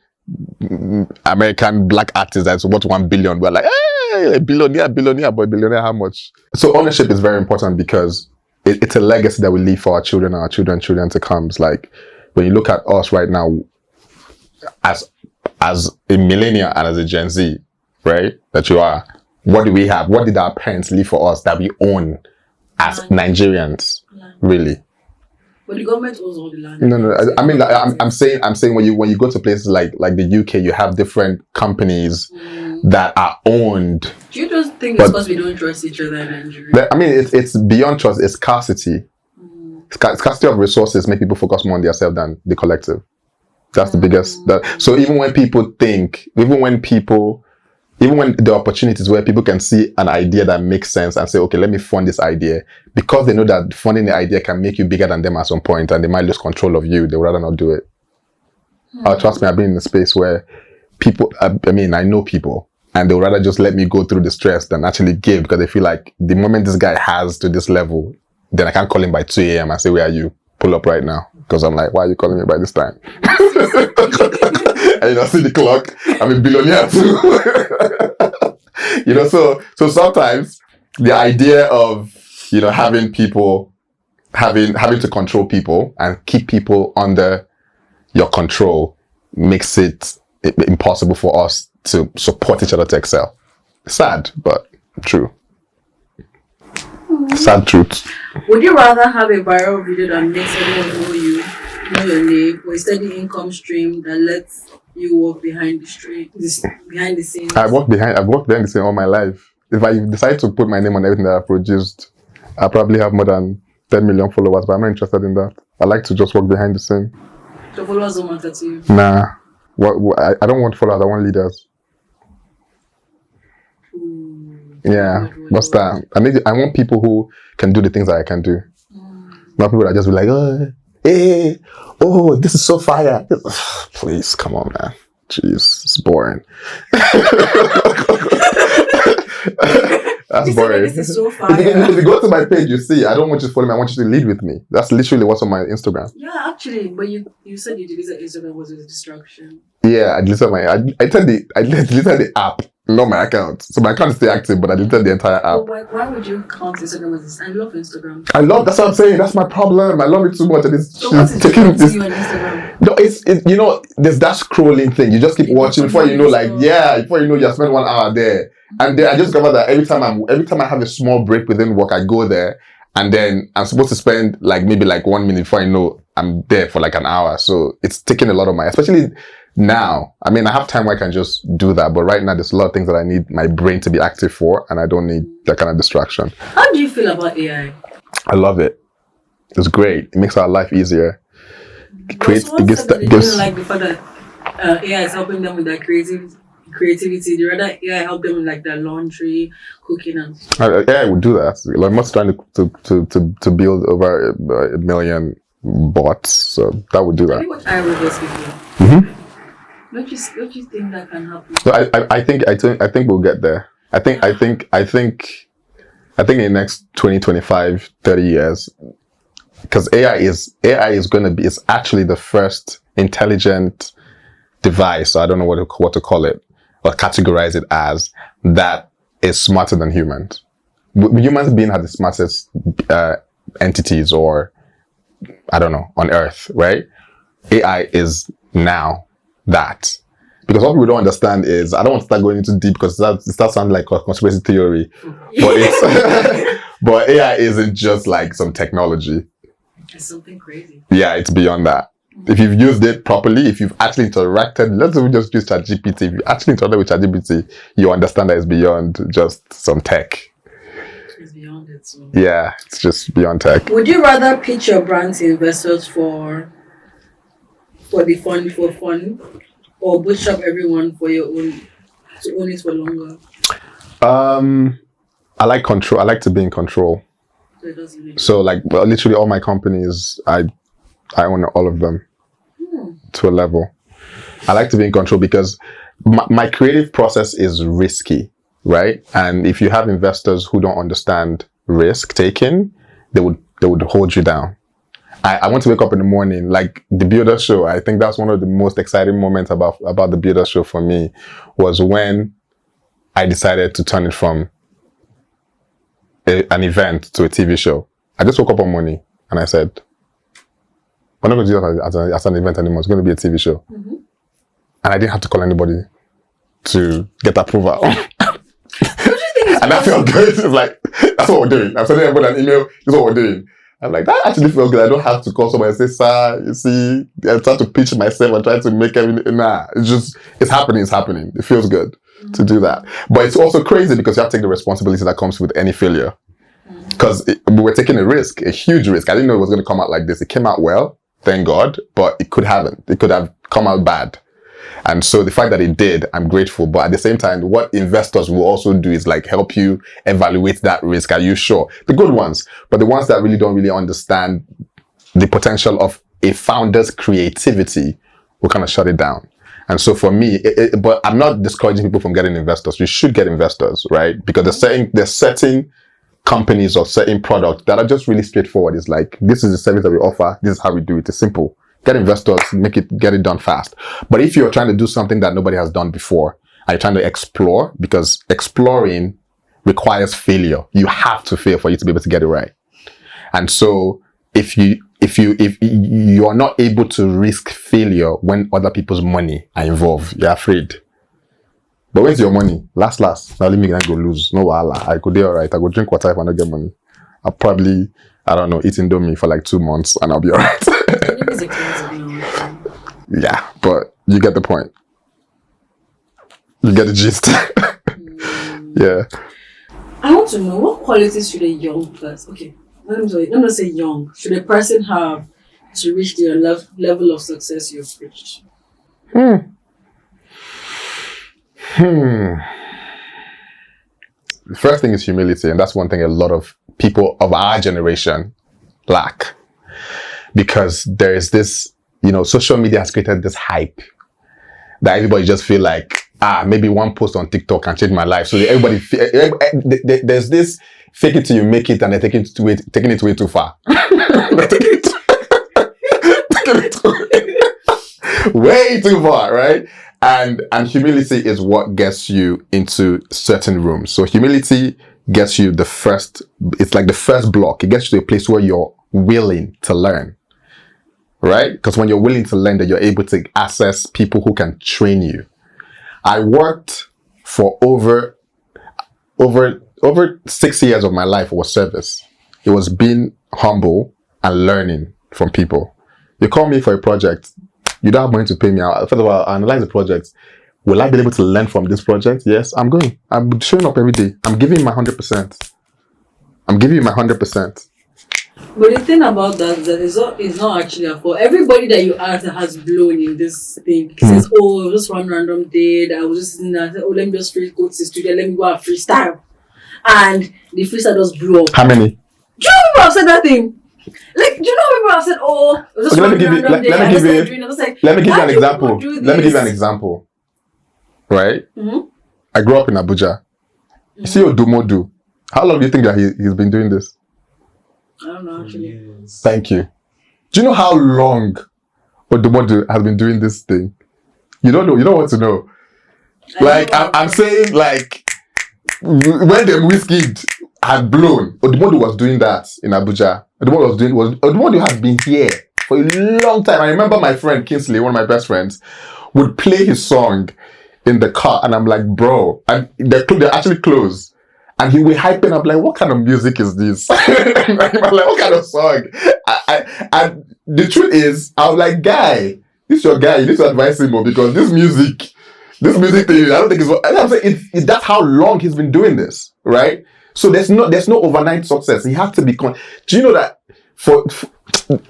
American black artist that's worth $1 billion, we're like, hey, a billionaire, but billionaire how much? So ownership is very important because it's a legacy that we leave for our children and our children to come. It's like, when you look at us right now, as a millennial and as a Gen Z, right? That you are. What do we have? What did our parents leave for us that we own as Nigerians? Really? But the government owns all the land. No. I mean, I'm saying when you go to places like the UK, you have different companies that are owned. Do you just think it's because we don't trust each other in Nigeria? I mean, it's beyond trust. It's scarcity. Scarcity of resources make people focus more on themselves than the collective. That's the biggest. So even when people think, even when the opportunities where people can see an idea that makes sense and say, okay, let me fund this idea, because they know that funding the idea can make you bigger than them at some point and they might lose control of you, they would rather not do it. Trust me, I've been in a space where people, I know people, and they would rather just let me go through the stress than actually give, because they feel like the moment this guy has to this level, then I can't call him by 2 a.m. and say, where are you? Pull up right now. Because I'm like, why are you calling me by this time? And see the clock. I'm a billionaire too. So sometimes the idea of, having people, having to control people and keep people under your control makes it impossible for us to support each other to excel. Sad, but true. Sad truth. Would you rather have a viral video that makes everyone know you, know your name, or a steady income stream that lets you walk behind the scenes? I've walked behind the scenes all my life. If I decide to put my name on everything that I've produced, I probably have more than 10 million followers, but I'm not interested in that. I like to just walk behind the scene. The followers don't matter to you? Nah. I don't want followers, I want leaders. Yeah, what's that? I want people who can do the things that I can do. Not people that just be like, this is so fire. Please, come on, man. Jeez, it's boring. That's boring. This is so fire. If you go to my page, you see, I don't want you to follow me. I want you to lead with me. That's literally what's on my Instagram. Yeah, actually, but you said you deleted Instagram was a distraction. Yeah, I deleted I deleted the app, not my account. So my account is still active, but I deleted the entire app. But why would you count Instagram as this? I love Instagram. That's what I'm saying. That's my problem. I love it too much. And it's so what is taking this. You on Instagram? No, it's there's that scrolling thing. You just keep watching before you know, before you know, you spend 1 hour there. And then I just discovered that every time I have a small break within work, I go there, and then I'm supposed to spend maybe 1 minute before I know I'm there for an hour. So it's taking a lot of especially now. I mean, I have time where I can just do that, but right now there's a lot of things that I need my brain to be active for, and I don't need that kind of distraction. How do you feel about AI? I love it. It's great. It makes our life easier. It gives like the fact that AI is helping them with their creativity. The rather AI help them with their laundry, cooking, and stuff. AI would do that. I'm not trying to build over 1 million bots, so that would do that. Have you watched iRobots before? Don't you think that can happen? So I think we'll get there. I think in the next 20, 25, 30 years, because AI is going to be, it's actually the first intelligent device, so I don't know what to call it or categorize it as, that is smarter than humans. Humans being the smartest entities, or I don't know, on Earth, right? AI is now that. Because what we don't understand is, I don't want to start going into deep because it starts sounding like a conspiracy theory, but AI isn't just some technology. It's something crazy. Yeah, it's beyond that. If you've used it properly, if you've actually interacted, let's just use ChatGPT. If you actually interacted with ChatGPT, you understand that it's beyond just some tech. It's beyond it. So. Yeah, it's just beyond tech. Would you rather pitch your brand to investors for fun, or bootstrap everyone for your own, to own it for longer? I like control. I like to be in control. So it doesn't make So literally all my companies, I own all of them to a level. I like to be in control because my creative process is risky, right? And if you have investors who don't understand risk taking, they would hold you down. I want to wake up in the morning, like the Builder Show. I think that's one of the most exciting moments about the Builder Show for me, was when I decided to turn it from an event to a TV show. I just woke up one morning and I said, we're not going to do that as an event anymore. It's going to be a TV show. and I didn't have to call anybody to get approval. Don't you think it's And that felt good. It's like, that's what we're doing. I'm sending everybody an email, this is what we're doing. I'm like, that actually feels good. I don't have to call somebody and say, sir, you see, I try to pitch myself and try to make everything. Nah, it's happening. It feels good to do that. But it's also crazy because you have to take the responsibility that comes with any failure. Because we were taking a huge risk. I didn't know it was going to come out like this. It came out well, thank God, but it could haven't. It could have come out bad. And so the fact that it did, I'm grateful. But at the same time, what investors will also do is like help you evaluate that risk. Are you sure? The good ones, but the ones that really don't really understand the potential of a founder's creativity will kind of shut it down. And so for me, but I'm not discouraging people from getting investors. You should get investors, right? Because there's certain companies or certain products that are just really straightforward. It's like, this is the service that we offer. This is how we do it. It's simple. Get investors, get it done fast. But if you're trying to do something that nobody has done before, and you're trying to explore, because exploring requires failure. You have to fail for you to be able to get it right. And so if you're not able to risk failure when other people's money are involved, you're afraid. But where's your money? Last. Now let me go lose. No wahala. I could do all right. I go drink water if I don't get money. I'll probably, I don't know, eat Indomie for like 2 months and I'll be all right. Yeah, but you get the point. You get the gist. Yeah. I want to know, what qualities should a young person, let me say young, should a person have to reach the level of success you've reached? The first thing is humility, and that's one thing a lot of people of our generation lack. Because there is this, social media has created this hype that everybody just feel like, maybe one post on TikTok can change my life. So there's this fake it till you make it, and they're taking it way too far. Way too far, right? And humility is what gets you into certain rooms. So humility gets you it's like the first block. It gets you to a place where you're willing to learn. Right? Because when you're willing to learn, that you're able to access people who can train you. I worked for over 6 years of my life was service. It was being humble and learning from people. You call me for a project, you don't have money to pay me out. First of all, I analyze the project. Will I be able to learn from this project? Yes, I'm going. I'm showing up every day. I'm giving you my 100%. But the thing about that is that it's not actually a fault. Everybody that you ask that has blown in this thing says, oh, it was just one random day that I was just sitting there and said, oh, let me just go to the studio, let me go and freestyle. And the freestyle just blew up. How many? Do you know people have said that thing? Like, do you know people have said, oh, it was just one random day. Let me give you an example. Right? Mm-hmm. I grew up in Abuja. You see Odumodu. How long do you think that he's been doing this? I don't know, actually. Thank you. Do you know how long Odumodu has been doing this thing? You don't know. You don't want to know. I'm saying, like, when the whiskey had blown, Odumodu was doing that in Abuja. Odumodu had been here for a long time. I remember my friend Kingsley, one of my best friends, would play his song in the car, and I'm like, bro, and they're actually close. And he was hyping up, like, what kind of music is this? I'm like, what kind of song? And the truth is, I was like, guy, this is your guy. You need to advise him more, because this music thing, I don't think I'm saying that's how long he's been doing this, right? So there's no overnight success. He has to be. Do you know that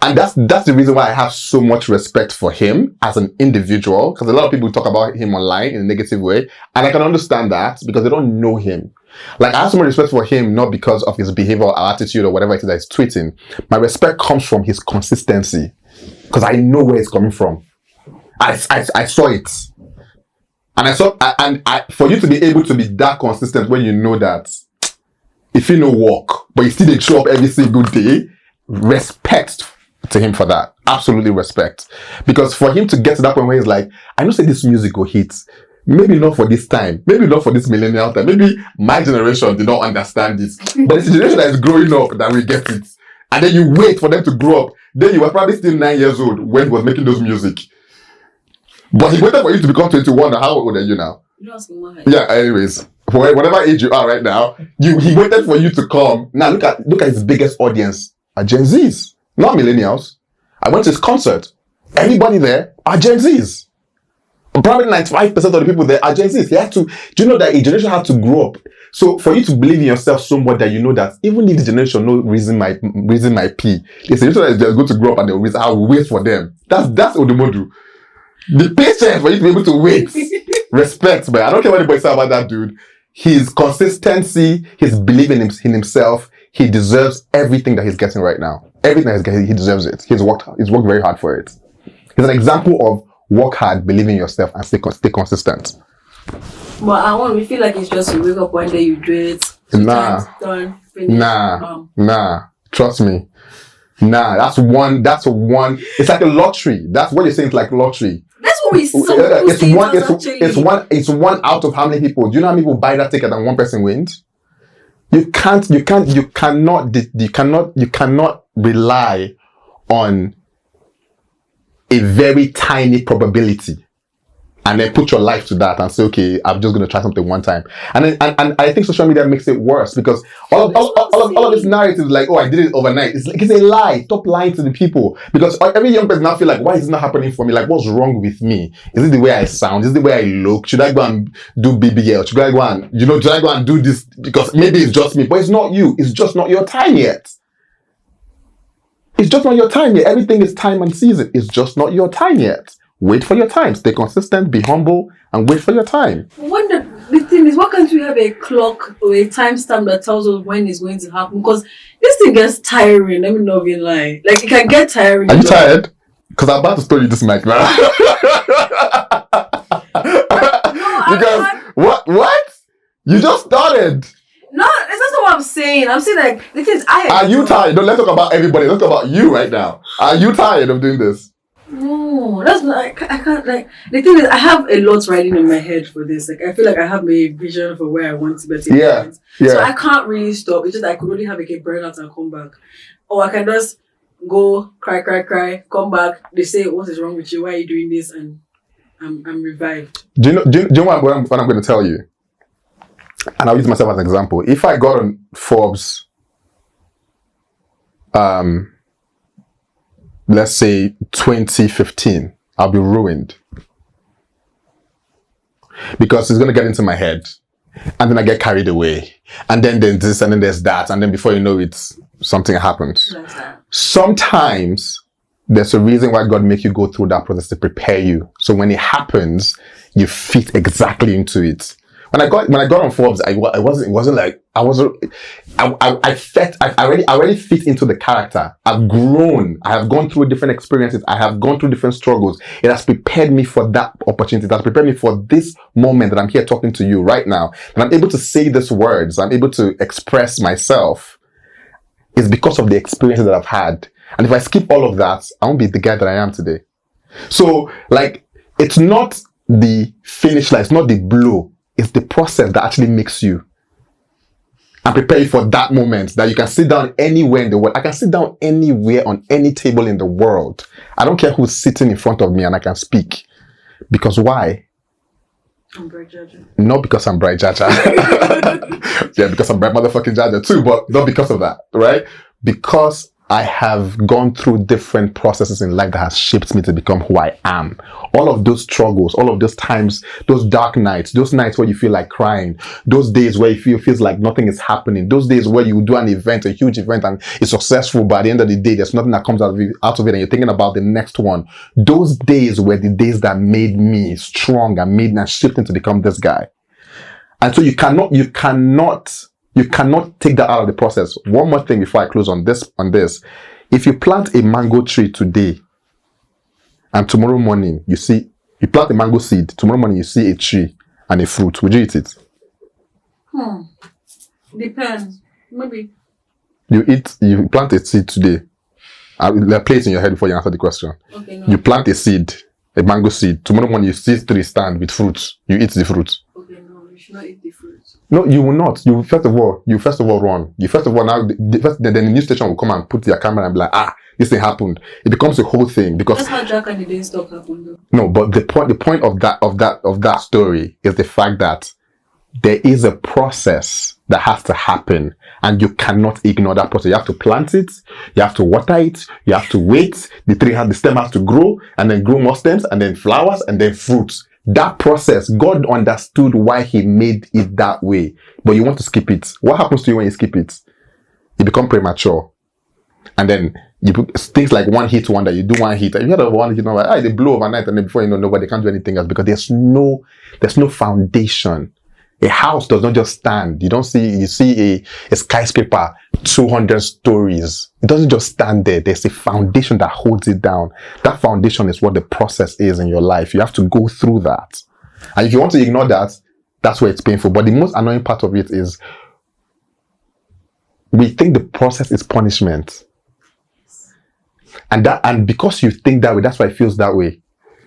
and that's the reason why I have so much respect for him as an individual, because a lot of people talk about him online in a negative way, and I can understand that because they don't know him. Like, I have so much respect for him, not because of his behavior or attitude or whatever it is that he's tweeting. My respect comes from his consistency, because I know where it's coming from. I saw it, and for you to be able to be that consistent when you know that if you know work, but you still didn't show up every single day, respect to him for that. Absolutely respect. Because for him to get to that point where he's like, I know say this music will hit. Maybe not for this time. Maybe not for this millennial time. Maybe my generation did not understand this. But it's the generation that is growing up that will get it. And then you wait for them to grow up. Then you were probably still 9 years old when he was making those music. But he waited for you to become 21. How old are you now? You don't ask him what height. Yeah, anyways. For whatever age you are right now, he waited for you to come. Now look at his biggest audience are Gen Zs, not millennials. I went to his concert. Anybody there are Gen Zs. Probably 95% of the people there are Gen Zs. He had to, do you know that a generation had to grow up? So for you to believe in yourself so much that you know that even if the generation no reason my pee, it's a generation that is just going to grow up and they will I will wait for them. That's Odumodu. The patience for you to be able to wait. Respect, but I don't care what anybody say about that dude. His consistency, his belief in himself, he deserves everything that he's getting right now. Everything that he's getting, he deserves it. He's worked very hard for it. He's an example of work hard, believe in yourself, and stay consistent. But we feel like it's just you wake up one day, you do it. Done, finish. Nah. Trust me. Nah, that's one. It's like a lottery. That's what you're saying. It's like lottery. That's what we saw. It's one out of how many people? Do you know how many people buy that ticket and one person wins? You cannot rely on a very tiny probability and then put your life to that and say, okay, I'm just going to try something one time. And I think social media makes it worse because all of this narrative is like, oh, I did it overnight. It's a lie. Stop lying to the people, because every young person now feel like, why is it not happening for me? Like, what's wrong with me? Is it the way I sound? Is it the way I look? Should I go and do BBL? Should I go and do this because maybe it's just me? But it's not you. It's just not your time yet. It's just not your time yet. Everything is time and season. It's just not your time yet. Wait for your time. Stay consistent, be humble, and wait for your time. The thing is, why can't we have a clock or a timestamp that tells us when it's going to happen? Because this thing gets tiring. Let me not be lying. Like, it can get tiring. Are you tired? Because I'm about to steal you this mic now. What? You just started. No, that's not what I'm saying. I'm saying like the thing is, are you tired? Don't let's talk about everybody. Let's talk about you right now. Are you tired of doing this? No, that's not. I can't. Like, the thing is, I have a lot riding in my head for this. Like, I feel like I have a vision for where I want to be. Yeah. So I can't really stop. It's just I could only have a burnout and come back, or I can just go cry, come back. They say, "What is wrong with you? Why are you doing this?" And I'm revived. Do you know what I'm going to tell you? And I'll use myself as an example. If I got on Forbes, let's say 2015, I'll be ruined. Because it's going to get into my head. And then I get carried away. And then there's this and then there's that. And then before you know it, something happens. Sometimes there's a reason why God makes you go through that process to prepare you. So when it happens, you fit exactly into it. When I got on Forbes, I already fit into the character. I've grown. I have gone through different experiences. I have gone through different struggles. It has prepared me for that opportunity. It has prepared me for this moment that I'm here talking to you right now. And I'm able to say these words. I'm able to express myself. It's because of the experiences that I've had. And if I skip all of that, I won't be the guy that I am today. So, like, it's not the finish line. It's not the blow. It's the process that actually makes you and prepare you for that moment that you can sit down anywhere in the world. I can sit down anywhere on any table in the world. I don't care who's sitting in front of me and I can speak. Because why? I'm bright Jaja. Not because I'm bright Jaja. Yeah, because I'm bright motherfucking Jaja too, but not because of that, right? Because I have gone through different processes in life that has shaped me to become who I am. All of those struggles, all of those times, those dark nights, those nights where you feel like crying, those days where you feels like nothing is happening, those days where you do an event, a huge event, and it's successful, but at the end of the day, there's nothing that comes out of it, and you're thinking about the next one. Those days were the days that made me strong and made me shifting to become this guy. And so you cannot take that out of the process. One more thing before I close on this. If you plant a mango tree today, and tomorrow morning you plant a mango seed, tomorrow morning you see a tree and a fruit, would you eat it? Depends. Maybe. You plant a seed today. I'll play it in your head before you answer the question. Okay, no. You plant a seed, a mango seed. Tomorrow morning you see 3 stand with fruits. You eat the fruit. Okay, no. Not eat the fruit. No, you will not. You first of all run. You first of all now. Then the news station will come and put their camera and be like, this thing happened. It becomes a whole thing because that's how Jack and the didn't stop happening though. No, but the point of that story is the fact that there is a process that has to happen, and you cannot ignore that process. You have to plant it, you have to water it, you have to wait. The stem has to grow, and then grow more stems, and then flowers, and then fruits. That process, God understood why He made it that way. But you want to skip it. What happens to you when you skip it? You become premature. And then you put things like one hit wonder. You do one hit. And you heard of one hit wonder, they blow overnight, and then before you know, nobody can do anything else because there's no foundation. A house does not just stand. You see a skyscraper, 200 stories. It doesn't just stand there. There's a foundation that holds it down. That foundation is what the process is in your life. You have to go through that. And if you want to ignore that, that's where it's painful. But the most annoying part of it is we think the process is punishment. And because you think that way, that's why it feels that way.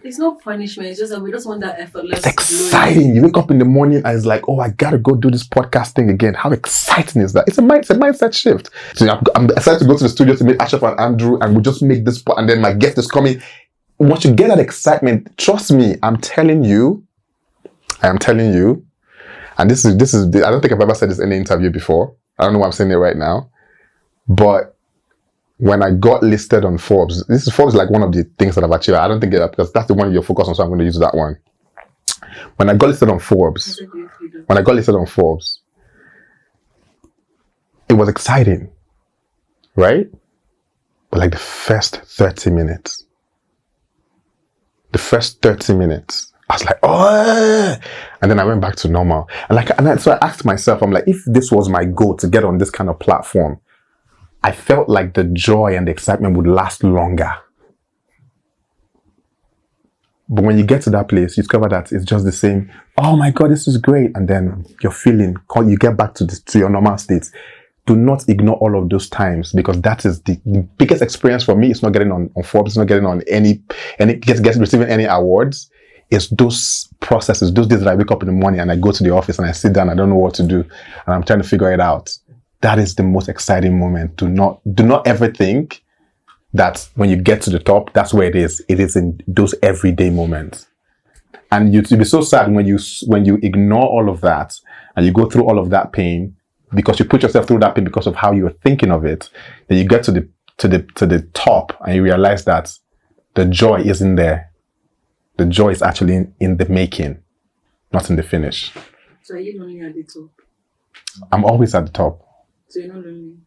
It's not punishment. It's just that we just want that effortless. It's exciting. You wake up in the morning and it's like, oh, I gotta go do this podcast thing again. How exciting is that? It's a mindset shift. So I'm excited to go to the studio to meet Ashraf and Andrew, and we just make this and then my guest is coming. Once you get that excitement, trust me, I am telling you, and this is I don't think I've ever said this in any interview before. I don't know why I'm saying it right now, but when I got listed on Forbes, Forbes is like one of the things that I've achieved. I don't think because that's the one you're focused on, so I'm going to use that one. When I got listed on Forbes, it was exciting, right? But like the first 30 minutes, I was like, oh, and then I went back to normal. So I asked myself, I'm like, if this was my goal to get on this kind of platform, I felt like the joy and the excitement would last longer. But when you get to that place, you discover that it's just the same. Oh my God, this is great. And then you get back to your normal state. Do not ignore all of those times, because that is the biggest experience for me. It's not getting on Forbes. It's not getting on receiving any awards. It's those processes, those days that I wake up in the morning and I go to the office and I sit down, I don't know what to do, and I'm trying to figure it out. That is the most exciting moment. Do not ever think that when you get to the top, that's where it is. It is in those everyday moments. And you'll be so sad when you ignore all of that and you go through all of that pain, because you put yourself through that pain because of how you were thinking of it. Then you get to the top and you realize that the joy isn't there. The joy is actually in the making, not in the finish. So are you lonely at the top? I'm always at the top. So you're not lonely?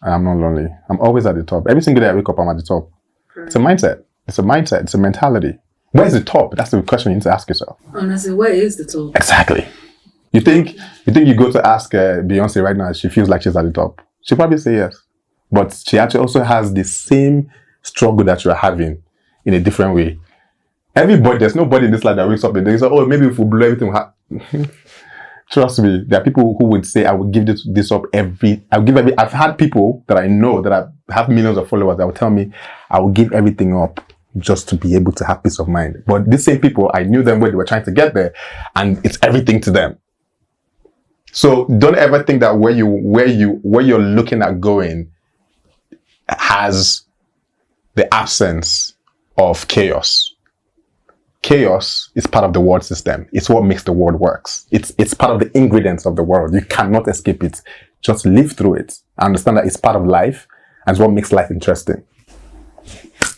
I'm not lonely. I'm always at the top. Every single day I wake up, I'm at the top. Correct. It's a mindset. It's a mentality. Where's the top? That's the question you need to ask yourself. Honestly, where is the top? Exactly. You think you go to ask Beyonce right now, she feels like she's at the top. She'll probably say yes. But she actually also has the same struggle that you're having in a different way. There's nobody in this life that wakes up and they say, oh, maybe if we blow everything, trust me, there are people who would say, I will give this up I've had people that I know that have millions of followers that will tell me, I will give everything up just to be able to have peace of mind. But these same people, I knew them when they were trying to get there, and it's everything to them. So don't ever think that where you're looking at going has the absence of chaos. Chaos is part of the world system. It's what makes the world works. It's part of the ingredients of the world. You cannot escape it. Just live through it. Understand that it's part of life, and it's what makes life interesting.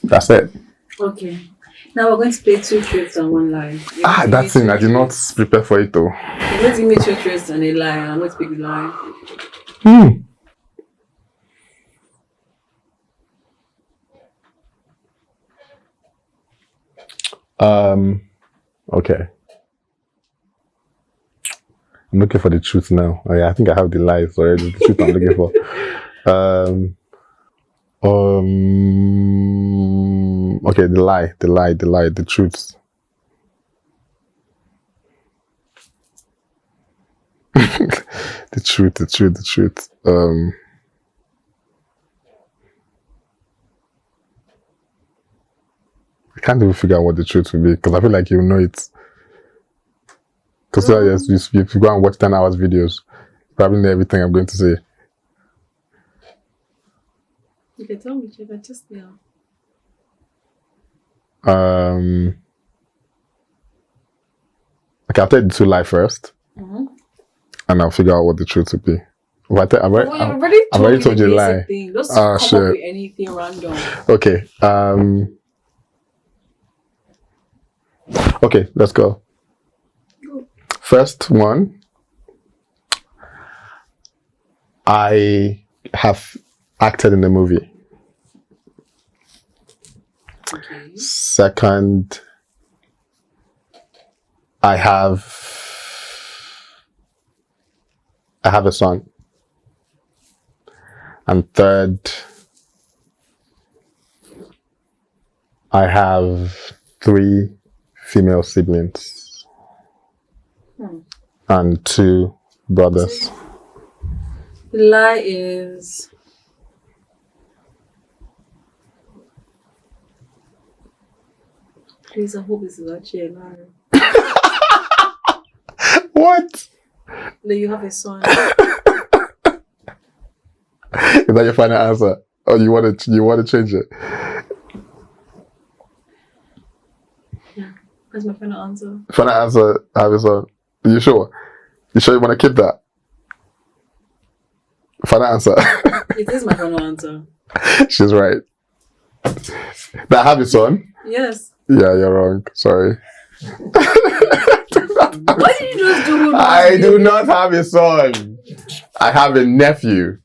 That's it. Okay. Now we're going to play 2 truths and 1 lie. That's it. I did not prepare for it though. You're going to give me 2 truths and a lie, and I'm going to pick the lie. Okay. I'm looking for the truth now. Oh, yeah, I think I have the lies already. The truth I'm looking for. Okay, the truth. the truth. I can't even figure out what the truth will be, because I feel like you know it. Because yes, if you go and watch 10 hours videos, probably know everything I'm going to say. You can tell me, Jaja, just now. Okay, I'll tell you the two lie first, and I'll figure out what the truth would be. I've already told you a lie. Just come up with anything random. Okay. Okay, let's go. First one. I have acted in the movie. Okay. Second, I have a son. And third, I have 3 female siblings and 2 brothers. The lie is please, I hope this is actually a lie. What? No, you have a son. Is that your final answer? Or you want to change it? Yeah, that's my final answer. Final answer, I have a son. Are you sure? You sure you want to keep that? Final answer. It is my final answer. She's right. That I have a son? Yes. Yeah, you're wrong. Sorry. Why did you just do that? I do not have a son. I have a nephew.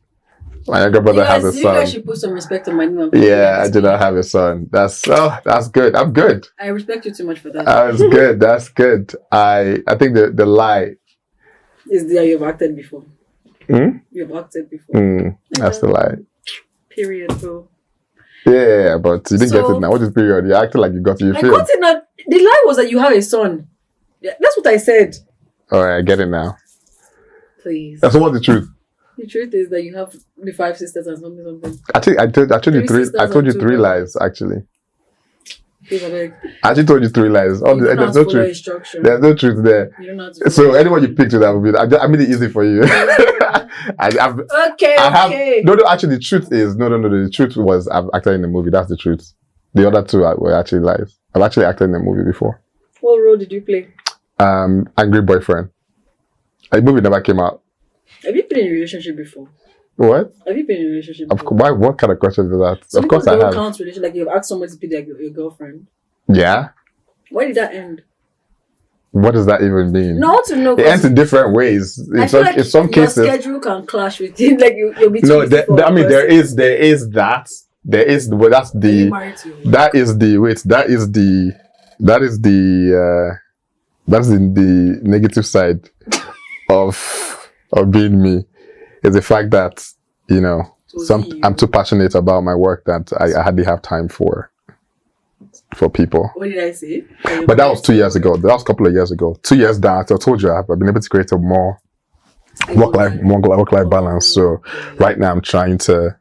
My younger brother has a son. You guys should put some respect on my name. Yeah, I do not have a son. That's good. I'm good. I respect you too much for that. That's good. That's good. I think the lie is that you've acted before. You've acted before. That's the lie. Period, bro. Yeah, but you didn't get it now. What is period? You acted like you got to your I film. got it now. The lie was that you have a son. Yeah, that's what I said. Alright, I get it now. Please. That's what's the truth. The truth is that you have the 5 sisters and something. Actually, I told you 3. I told you 3 lies. Actually, please, I beg. I actually told you 3 lies. There's no truth. There's no truth there. You don't know how to so anyone you picked with that would be. I made it easy for you. Okay. No. Actually, the truth is no. The truth was I've acted in the movie. That's the truth. The other 2 were actually lies. I've actually acted in the movie before. What role did you play? Angry boyfriend. The movie never came out. Have you been in a relationship before? What? Have you been in a relationship before? Of course. Why? What kind of question is that? Some of course, I have. Count relationship, like you've asked somebody to be your girlfriend. Yeah. Why did that end? What does that even mean? No, I want to know. It ends in different ways. In some cases, your schedule can clash with it. Like you'll be. No, I mean there is that. There is. Well, that's the. That is the negative side of being me. Is the fact that I'm too passionate about my work that I hardly have time for people. What did I say? But that was 2 years ago. That was a couple of years ago. 2 years down, I told you I've been able to create a more work-life balance. So right now I'm trying to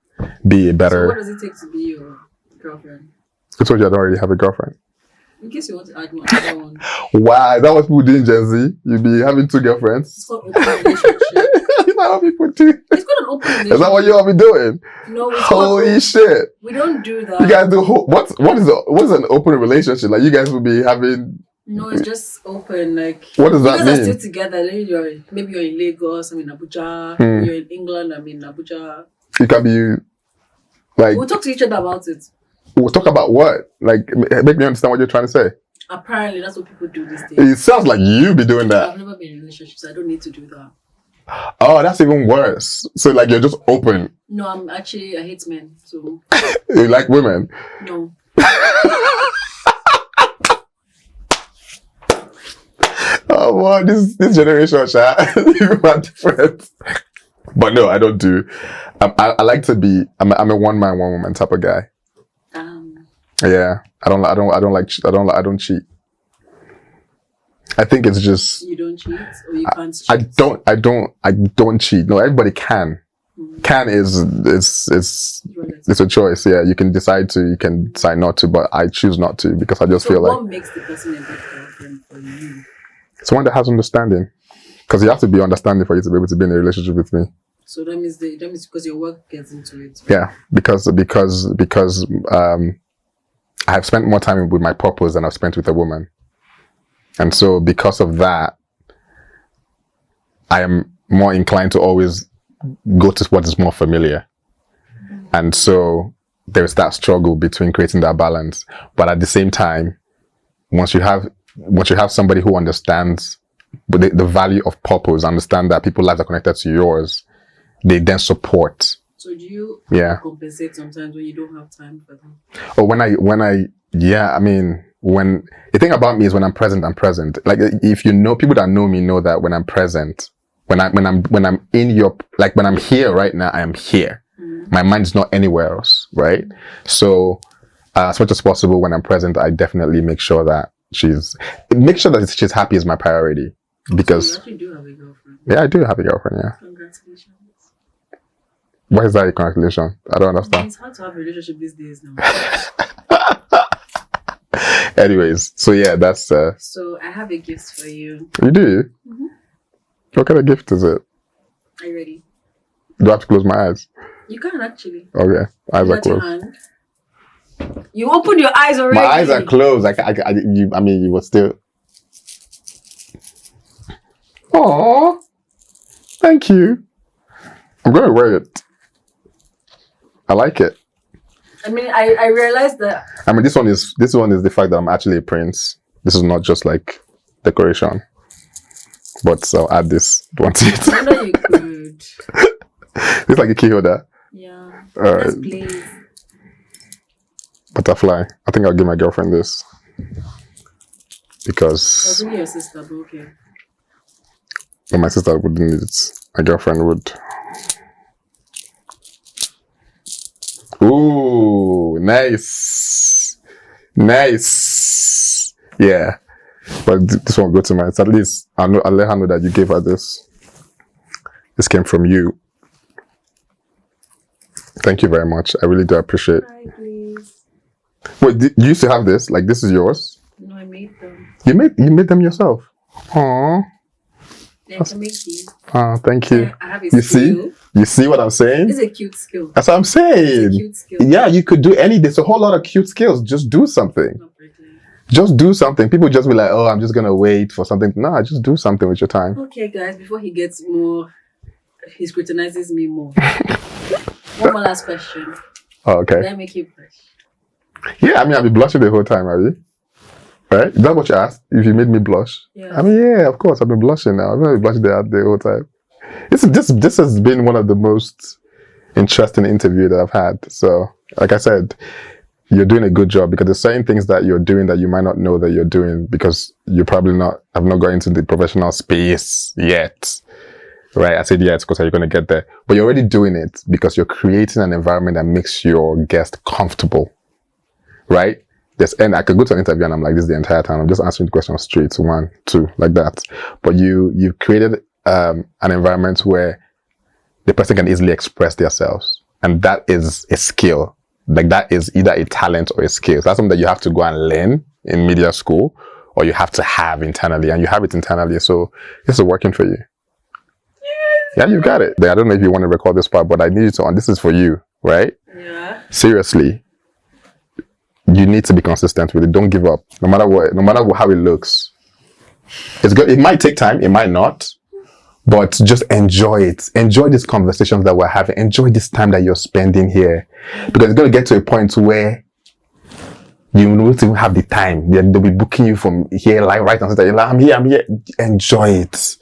be a better. So what does it take to be your girlfriend? I told you I don't already have a girlfriend. In case you want to add one. Wow, is that what people do in Gen Z? You be having 2 girlfriends? It's called open relationship. Is that how people do? It's called an open relationship. Is that what you all be doing? No, holy shit. We don't do that. You guys do what is an open relationship? Like you guys will be having. No, it's just open. Like what does that mean? You guys are still together. Maybe you're in Lagos. I'm in Abuja. You're in England. I'm in Abuja. You can be like. We'll talk to each other about it. We'll talk about what? Like, make me understand what you're trying to say. Apparently, that's what people do these days. It sounds like you be doing that. I've never been in relationships. So I don't need to do that. Oh, that's even worse. So, like, you're just open. No, I hate men. So. You like women? No. Oh, wow, this generation, people are different. But no, I don't do. I like to be. I'm a one man, one woman type of guy. Yeah, I don't cheat. I think it's just you don't cheat or you can't cheat. I don't cheat. No, everybody can. Can is a choice. Yeah, you can decide to, you can decide not to, but I choose not to because I just feel like. What makes the person a good girlfriend for you? Someone that has understanding. Because you have to be understanding for you to be able to be in a relationship with me. So that means because your work gets into it. Yeah, because I have spent more time with my purpose than I've spent with a woman. And so because of that, I am more inclined to always go to what is more familiar. And so there's that struggle between creating that balance. But at the same time, once you have somebody who understands the value of purpose, understand that people's lives are connected to yours, they then support. So do you compensate sometimes when you don't have time for them? Oh, when the thing about me is when I'm present, I'm present. Like, if you know, people that know me know that when I'm present, when I'm in your, like when I'm here right now, I am here. My mind is not anywhere else, right? So as much as possible when I'm present, I definitely make sure that she's happy is my priority. Because so you actually do have a girlfriend. Yeah, I do have a girlfriend, yeah. Congratulations. Why is that a congratulation? I don't understand. It's hard to have a relationship these days now. Anyways, so yeah, that's So I have a gift for you. You do? Mm-hmm. What kind of gift is it? Are you ready? Do I have to close my eyes? You can actually. Okay. Eyes are closed. Hand. You opened your eyes already. My eyes are closed. You were still. Oh, thank you. I'm going to wear it. I like it. I mean, I realized that. I mean, this one is the fact that I'm actually a prince. This is not just like decoration. But I'll add this. Do you want it? I know you could. It's like a key holder. Yeah. All right. Yes, please. Butterfly. I think I'll give my girlfriend this. Because. I'll give your sister, but okay. Well, my sister wouldn't need it. My girlfriend would. Ooh, nice. Nice. Yeah. But this one will go to my. At least I'll let her know that you gave her this. This came from you. Thank you very much. I really do appreciate it. Hi, please. Wait, you used to have this? Like, this is yours? No, I made them. You made them yourself? Aww. Yeah, I can make these. Oh, thank you. I have a skill. You see what I'm saying? It's a cute skill. That's what I'm saying. It's a cute skill. Yeah, you could do there's a whole lot of cute skills. Just do something. Just do something. People just be like, oh, I'm just going to wait for something. No, just do something with your time. Okay, guys, before he gets more, he scrutinizes me more. One more last question. Oh, okay. Did I make you blush? Yeah, I mean, I'll be blushing the whole time, have you? Right? Is that what you asked? If you made me blush? Yeah. I mean, yeah, of course. I've been blushing now. I've been blushing the whole time. This has been one of the most interesting interviews that I've had. So, like I said, you're doing a good job because there's certain things that you're doing that you might not know that you're doing because you probably have not got into the professional space yet. Right? I said yet because you're going to get there. But you're already doing it because you're creating an environment that makes your guest comfortable. Right? And I could go to an interview and I'm like this the entire time. I'm just answering the questions straight, 1, 2, like that. But you've created an environment where the person can easily express themselves. And that is a skill. Like that is either a talent or a skill. So that's something that you have to go and learn in media school or you have to have internally. And you have it internally. So this is working for you. Yeah, you got it. I don't know if you want to record this part, but I need you to, this is for you, right? Yeah. Seriously. You need to be consistent with it. Don't give up. No matter how it looks. It's good. It might take time. It might not. But just enjoy it. Enjoy these conversations that we're having. Enjoy this time that you're spending here. Because it's going to get to a point where you won't even have the time. They'll be booking you from here, like right now. You're like, I'm here. Enjoy it.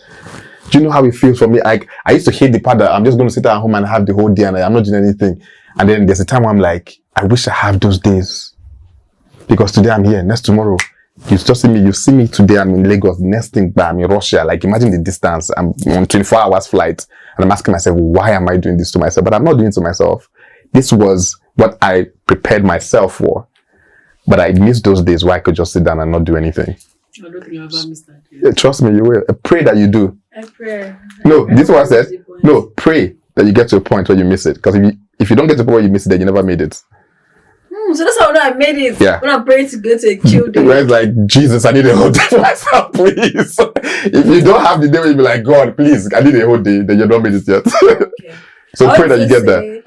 Do you know how it feels for me? Like, I used to hate the part that I'm just going to sit at home and have the whole day and I'm not doing anything. And then there's a time where I'm like, I wish I have those days. Because today I'm here, next tomorrow. You see me today, I'm in Lagos, next thing, I'm in Russia. Like, imagine the distance. I'm on 24 hours flight. And I'm asking myself, why am I doing this to myself? But I'm not doing it to myself. This was what I prepared myself for. But I missed those days where I could just sit down and not do anything. I don't think I've ever missed that. Yeah. Trust me, you will. Pray that you do. I pray. No, this is what I said. No, pray that you get to a point where you miss it. Because if you don't get to a point where you miss it, then you never made it. So that's how I know I made it. Yeah. When I'm praying to go to a chill day. Where it's like, Jesus, I need a whole day for myself, please. If you don't have the day where you be like, God, please, I need a whole day, then you don't made it yet. Okay. So pray that you get there.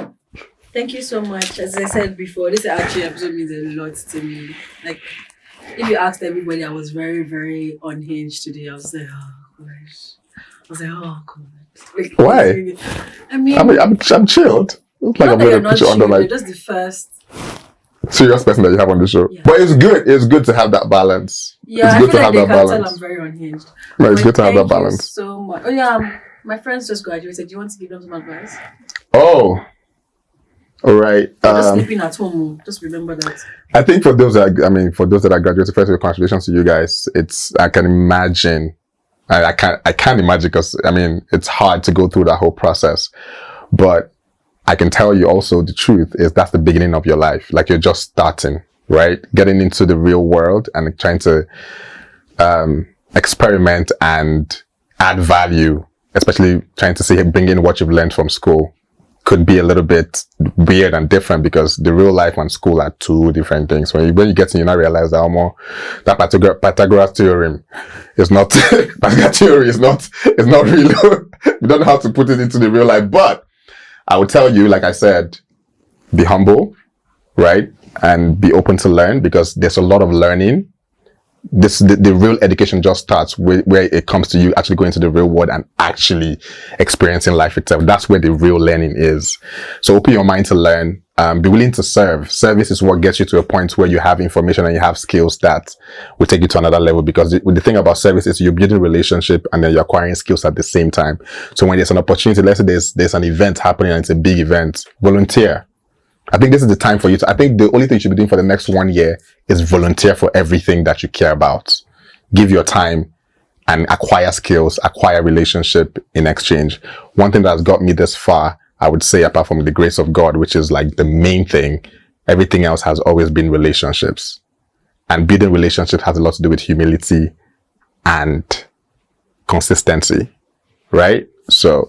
Thank you so much. As I said before, this actually episode means a lot to me. Like, if you asked everybody, I was very, very unhinged today. I was like, oh gosh. I was like, oh god. Like, why? I mean, I'm chilled. It's like I'm going to put you under, like, you're just the first serious person that you have on the show. Yeah. But it's good. It's good to have that balance. Yeah, it's I good feel to like have they that can balance. tell I'm very unhinged. No, it's But good to have that thank you balance. so much. Oh yeah, my friends just graduated. Do you want to give them some advice? Oh, all right. They're just sleeping at home. Just remember that. I think for those that are graduated, first of all, congratulations to you guys. I can imagine. I can't imagine because it's hard to go through that whole process. But I can tell you also the truth is that's the beginning of your life. Like you're just starting, right? Getting into the real world and trying to experiment and add value, especially trying to bring in what you've learned from school. Could be a little bit weird and different because the real life and school are two different things. When you get in, you now realize that Pythagoras theorem is not Pythagoras theory is not real. You don't know how to put it into the real life. But I would tell you, like I said, be humble, right, and be open to learn because there's a lot of learning. The real education just starts where it comes to you actually going to the real world and actually experiencing life itself. That's where the real learning is. So open your mind to learn, be willing to serve. Service is what gets you to a point where you have information and you have skills that will take you to another level because the thing about service is you're building a relationship and then you're acquiring skills at the same time. So when there's an opportunity, let's say there's an event happening and it's a big event, volunteer. I think this is the time for you I think the only thing you should be doing for the next 1 year is volunteer for everything that you care about. Give your time and acquire skills, acquire relationship in exchange. One thing that's got me this far, I would say, apart from the grace of God, which is like the main thing, everything else has always been relationships. And building relationships has a lot to do with humility and consistency, right? So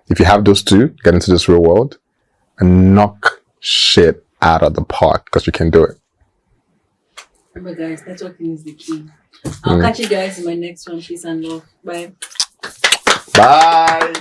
if you have those two, get into this real world and knock shit out of the park because you can do it. Remember guys, networking is the key. I'll catch you guys in my next one. Peace and love. Bye. Bye.